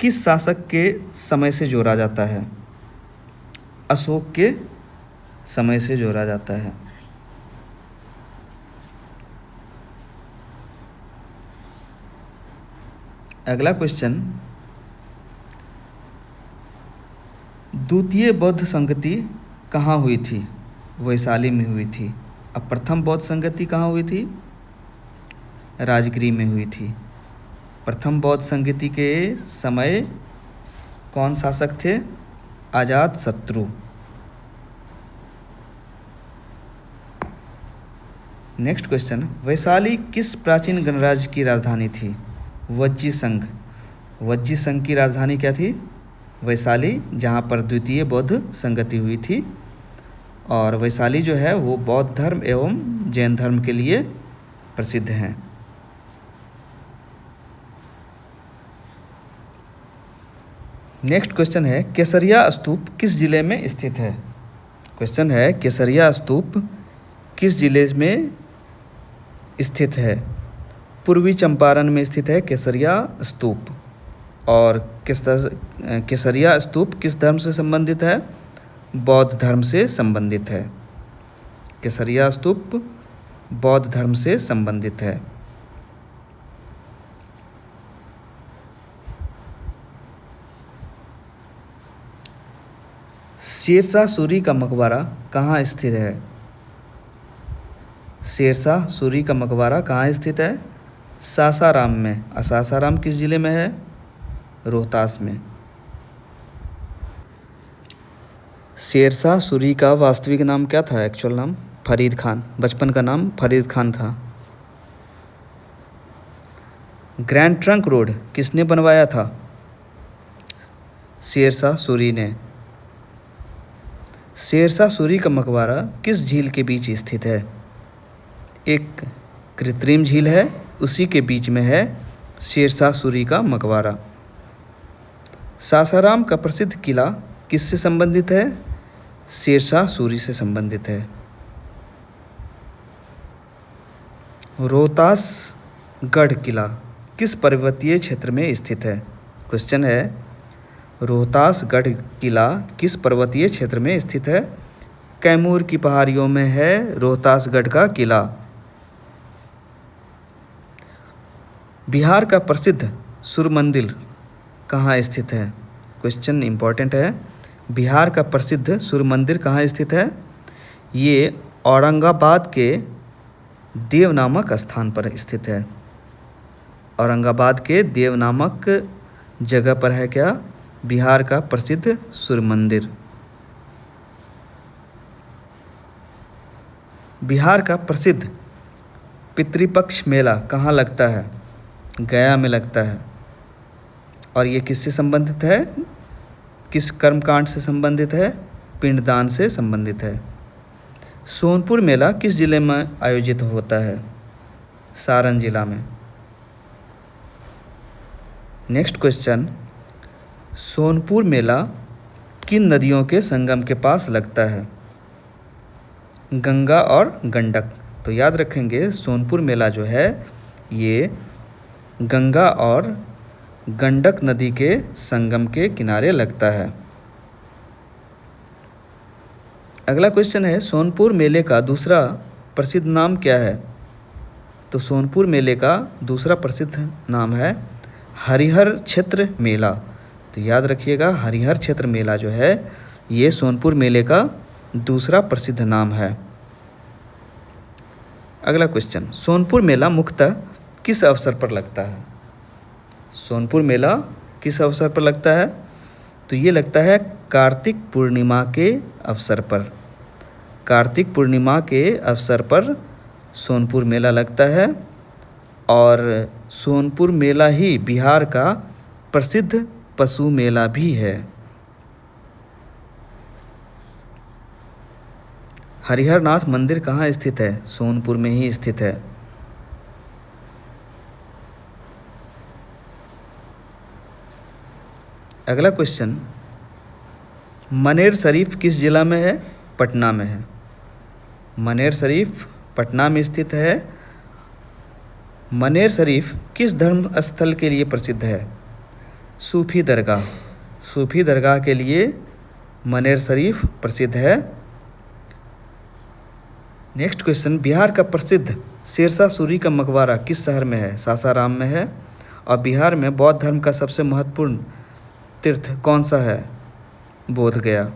किस शासक के समय से जोड़ा जाता है? अशोक के समय से जोड़ा जाता है। अगला क्वेश्चन, द्वितीय बौद्ध संगति कहाँ हुई थी? वैशाली में हुई थी। अब प्रथम बौद्ध संगति कहाँ हुई थी? राजगिरी में हुई थी। प्रथम बौद्ध संगति के समय कौन शासक थे? अजात शत्रु। नेक्स्ट क्वेश्चन, वैशाली किस प्राचीन गणराज्य की राजधानी थी? वज्जी संघ। वज्जी संघ की राजधानी क्या थी? वैशाली, जहाँ पर द्वितीय बौद्ध संगति हुई थी। और वैशाली जो है वो बौद्ध धर्म एवं जैन धर्म के लिए प्रसिद्ध हैं। नेक्स्ट क्वेश्चन है, केसरिया स्तूप किस जिले में स्थित है? क्वेश्चन है, केसरिया स्तूप किस जिले में स्थित है? पूर्वी चंपारण में स्थित है केसरिया स्तूप। और केसरिया स्तूप किस धर्म से संबंधित है? बौद्ध धर्म से संबंधित है। केसरिया स्तूप बौद्ध धर्म से संबंधित है। शेरशाह सूरी का मकबरा कहाँ स्थित है? शेरशाह सूरी का मकबरा कहाँ स्थित है? सासाराम में। और सासाराम किस जिले में है? रोहतास में। शेरशाह सूरी का वास्तविक नाम क्या था? एक्चुअल नाम फरीद खान। बचपन का नाम फरीद खान था। ग्रैंड ट्रंक रोड किसने बनवाया था? शेरशाह सूरी ने। शेरशाह सूरी का मकबरा किस झील के बीच स्थित है? एक कृत्रिम झील है, उसी के बीच में है शेरशाह सूरी का मकबरा। सासाराम का प्रसिद्ध किला किससे संबंधित है? शेरशाह सूरी से संबंधित है? रोहतासगढ़ किला किस पर्वतीय क्षेत्र में स्थित है? क्वेश्चन है, रोहतासगढ़ किला किस पर्वतीय क्षेत्र में स्थित है? कैमूर की पहाड़ियों में है रोहतासगढ़ का किला। बिहार का प्रसिद्ध सूर्य मंदिर कहाँ स्थित है? क्वेश्चन इंपॉर्टेंट है। बिहार का प्रसिद्ध सूर्य मंदिर कहाँ स्थित है? ये औरंगाबाद के देव नामक स्थान पर स्थित है। औरंगाबाद के देव नामक जगह पर है क्या? बिहार का प्रसिद्ध सूर्य मंदिर। बिहार का प्रसिद्ध पितृपक्ष मेला कहाँ लगता है? गया में लगता है। और ये किससे संबंधित है? किस कर्मकांड से संबंधित है? पिंडदान से संबंधित है। सोनपुर मेला किस जिले में आयोजित होता है? सारण जिला में। नेक्स्ट क्वेश्चन, सोनपुर मेला किन नदियों के संगम के पास लगता है? गंगा और गंडक। तो याद रखेंगे, सोनपुर मेला जो है ये गंगा और गंडक नदी के संगम के किनारे लगता है। अगला क्वेश्चन है, सोनपुर मेले का दूसरा प्रसिद्ध नाम क्या है? तो सोनपुर मेले का दूसरा प्रसिद्ध नाम है हरिहर क्षेत्र मेला। तो याद रखिएगा, हरिहर क्षेत्र मेला जो है ये सोनपुर मेले का दूसरा प्रसिद्ध नाम है। अगला क्वेश्चन, सोनपुर मेला मुख्यतः किस अवसर पर लगता है? सोनपुर मेला किस अवसर पर लगता है? तो ये लगता है कार्तिक पूर्णिमा के अवसर पर। कार्तिक पूर्णिमा के अवसर पर सोनपुर मेला लगता है। और सोनपुर मेला ही बिहार का प्रसिद्ध पशु मेला भी है। हरिहरनाथ मंदिर कहाँ स्थित है? सोनपुर में ही स्थित है। अगला क्वेश्चन, मनेर शरीफ किस जिला में है? पटना में है। मनेर शरीफ पटना में स्थित है। मनेर शरीफ किस धर्म स्थल के लिए प्रसिद्ध है? सूफी दरगाह। सूफी दरगाह के लिए मनेर शरीफ प्रसिद्ध है। नेक्स्ट क्वेश्चन, बिहार का प्रसिद्ध शेरशाह सूरी का मकबरा किस शहर में है? सासाराम में है। और बिहार में बौद्ध धर्म का सबसे महत्वपूर्ण तीर्थ कौन सा है? बोध गया।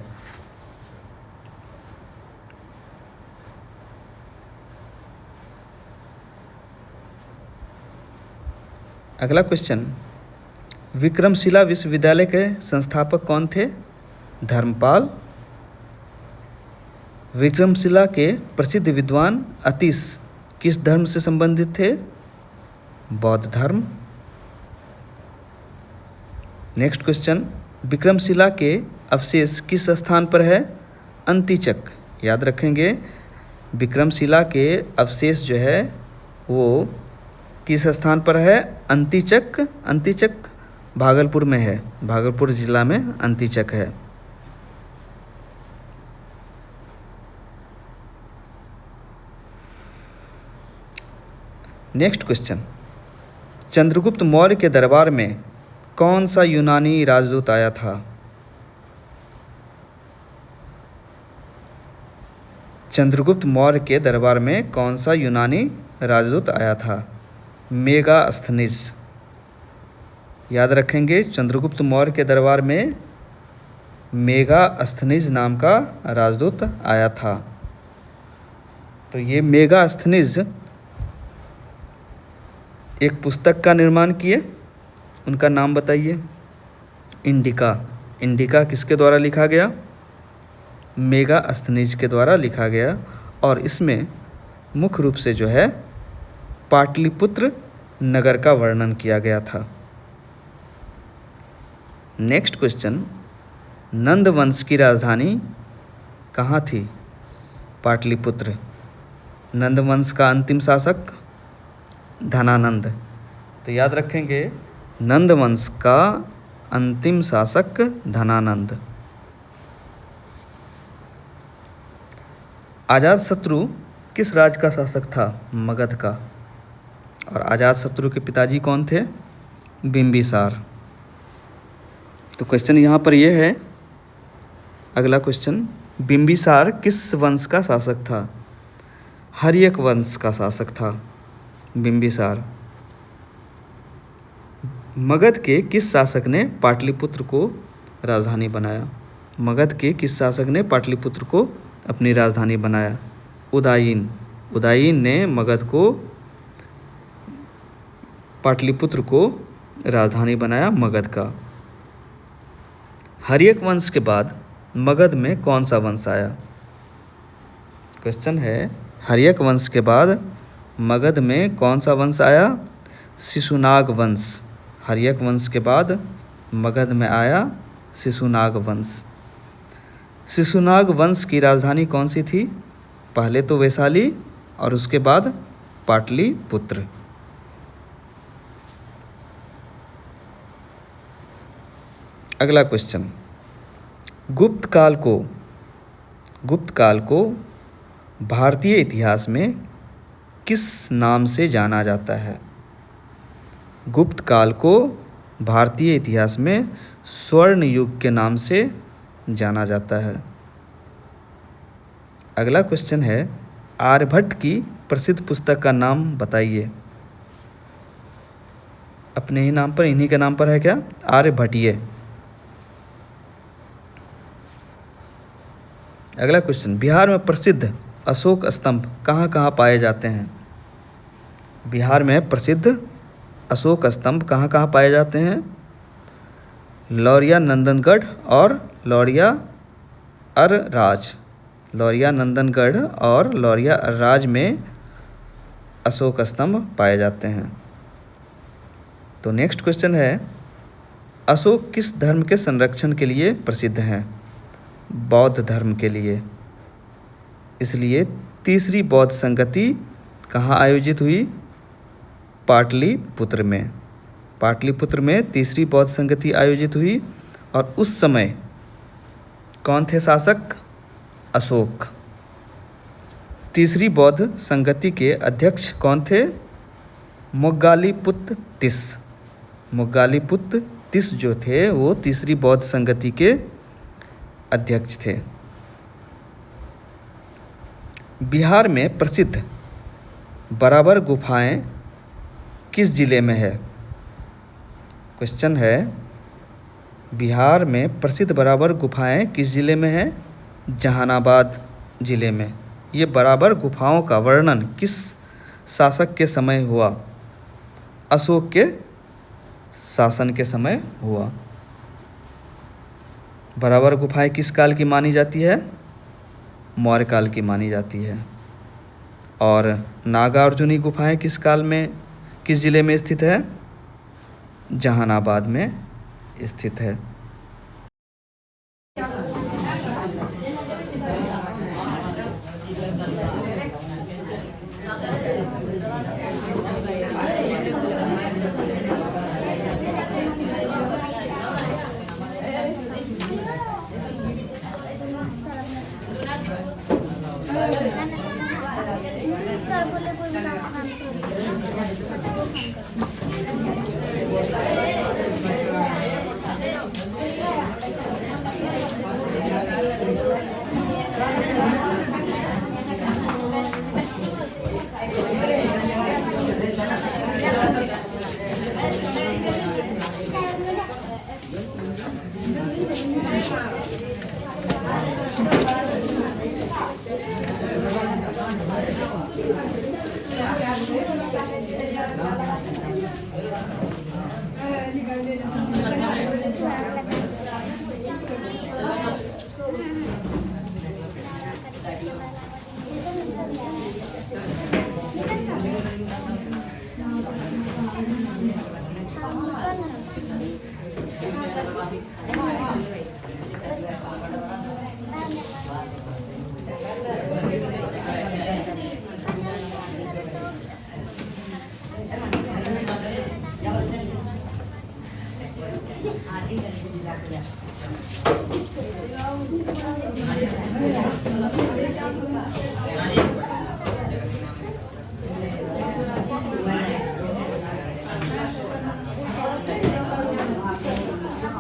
अगला क्वेश्चन, विक्रमशिला विश्वविद्यालय के संस्थापक कौन थे? धर्मपाल। विक्रमशिला के प्रसिद्ध विद्वान अतीश किस धर्म से संबंधित थे? बौद्ध धर्म। नेक्स्ट क्वेश्चन, विक्रमशिला के अवशेष किस स्थान पर है? अंतिचक। याद रखेंगे, विक्रमशिला के अवशेष जो है वो किस स्थान पर है? अंतिचक। अंतिचक भागलपुर में है। भागलपुर जिला में अंतिचक है। नेक्स्ट क्वेश्चन, चंद्रगुप्त मौर्य के दरबार में कौन सा यूनानी राजदूत आया था? चंद्रगुप्त मौर्य के दरबार में कौन सा यूनानी राजदूत आया था? मेगास्थनीज। याद रखेंगे, चंद्रगुप्त मौर्य के दरबार में मेगास्थनीज नाम का राजदूत आया था। तो ये मेगास्थनीज एक पुस्तक का निर्माण किए, उनका नाम बताइए। इंडिका। इंडिका किसके द्वारा लिखा गया? मेगास्थनीज के द्वारा लिखा गया। और इसमें मुख्य रूप से जो है पाटलिपुत्र नगर का वर्णन किया गया था। नेक्स्ट क्वेश्चन, नंद वंश की राजधानी कहाँ थी? पाटलिपुत्र। नंद वंश का अंतिम शासक धनानंद। तो याद रखेंगे, नंद वंश का अंतिम शासक धनानंद। अजातशत्रु किस राज्य का शासक था? मगध का। और अजातशत्रु के पिताजी कौन थे? बिंबिसार। तो क्वेश्चन यहाँ पर यह है, अगला क्वेश्चन, बिंबिसार किस वंश का शासक था? हर्यक वंश का शासक था बिंबिसार। मगध के किस शासक ने पाटलिपुत्र को राजधानी बनाया? मगध के किस शासक ने पाटलिपुत्र को अपनी राजधानी बनाया? उदायीन। उदायीन ने मगध को, पाटलिपुत्र को राजधानी बनाया मगध का। हर्यक वंश के बाद मगध में कौन सा वंश आया? क्वेश्चन है, हर्यक वंश के बाद मगध में कौन सा वंश आया? शिशुनाग वंश। हर्यक वंश के बाद मगध में आया शिशुनाग वंश। शिशुनाग वंश की राजधानी कौन सी थी? पहले तो वैशाली और उसके बाद पाटलिपुत्र। अगला क्वेश्चन, गुप्त काल को भारतीय इतिहास में किस नाम से जाना जाता है? गुप्त काल को भारतीय इतिहास में स्वर्ण युग के नाम से जाना जाता है। अगला क्वेश्चन है, आर्यभट्ट की प्रसिद्ध पुस्तक का नाम बताइए। अपने ही नाम पर, इन्हीं के नाम पर है क्या? आर्यभट्टीय। अगला क्वेश्चन, बिहार में प्रसिद्ध अशोक स्तंभ कहाँ कहाँ पाए जाते हैं? बिहार में प्रसिद्ध अशोक स्तंभ कहाँ कहाँ पाए जाते हैं? लौरिया नंदनगढ़ और लौरिया अरराज। लौरिया नंदनगढ़ और लौरिया अरराज में अशोक स्तंभ पाए जाते हैं। तो नेक्स्ट क्वेश्चन है, अशोक किस धर्म के संरक्षण के लिए प्रसिद्ध हैं? बौद्ध धर्म के लिए। इसलिए तीसरी बौद्ध संगति कहाँ आयोजित हुई? पाटलिपुत्र में। पाटलिपुत्र में तीसरी बौद्ध संगति आयोजित हुई। और उस समय कौन थे शासक? अशोक। तीसरी बौद्ध संगति के अध्यक्ष कौन थे? मोग्गालीपुत्र तिस। मोग्गालीपुत्र तिस जो थे वो तीसरी बौद्ध संगति के अध्यक्ष थे। बिहार में प्रसिद्ध बराबर गुफाएं किस जिले में है? क्वेश्चन है, बिहार में प्रसिद्ध बराबर गुफाएं किस जिले में है? जहानाबाद जिले में। ये बराबर गुफाओं का वर्णन किस शासक के समय हुआ? अशोक के शासन के समय हुआ। बराबर गुफाएं किस काल की मानी जाती है? मौर्य काल की मानी जाती है। और नागार्जुनी गुफाएं किस काल में, किस जिले में स्थित है? जहानाबाद में स्थित है।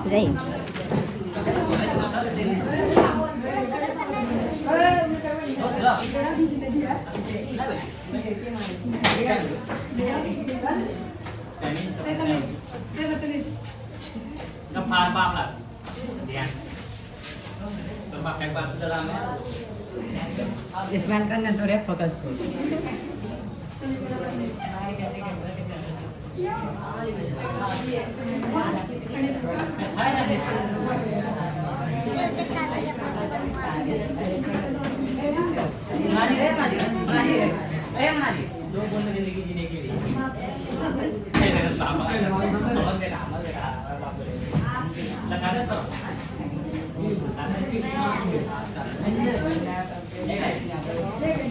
जय Hind. Nó pha ba lần đèn tôi mặc cái bạn tôi làm đấy इसमें करना तो रे फोकस को दो बंद जिंदगी जीने के लिए लगा दे तो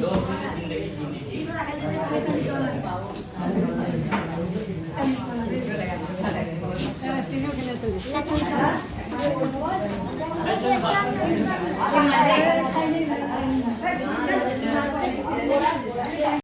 दो बंद जिंदगी जीने के लिए Lagi.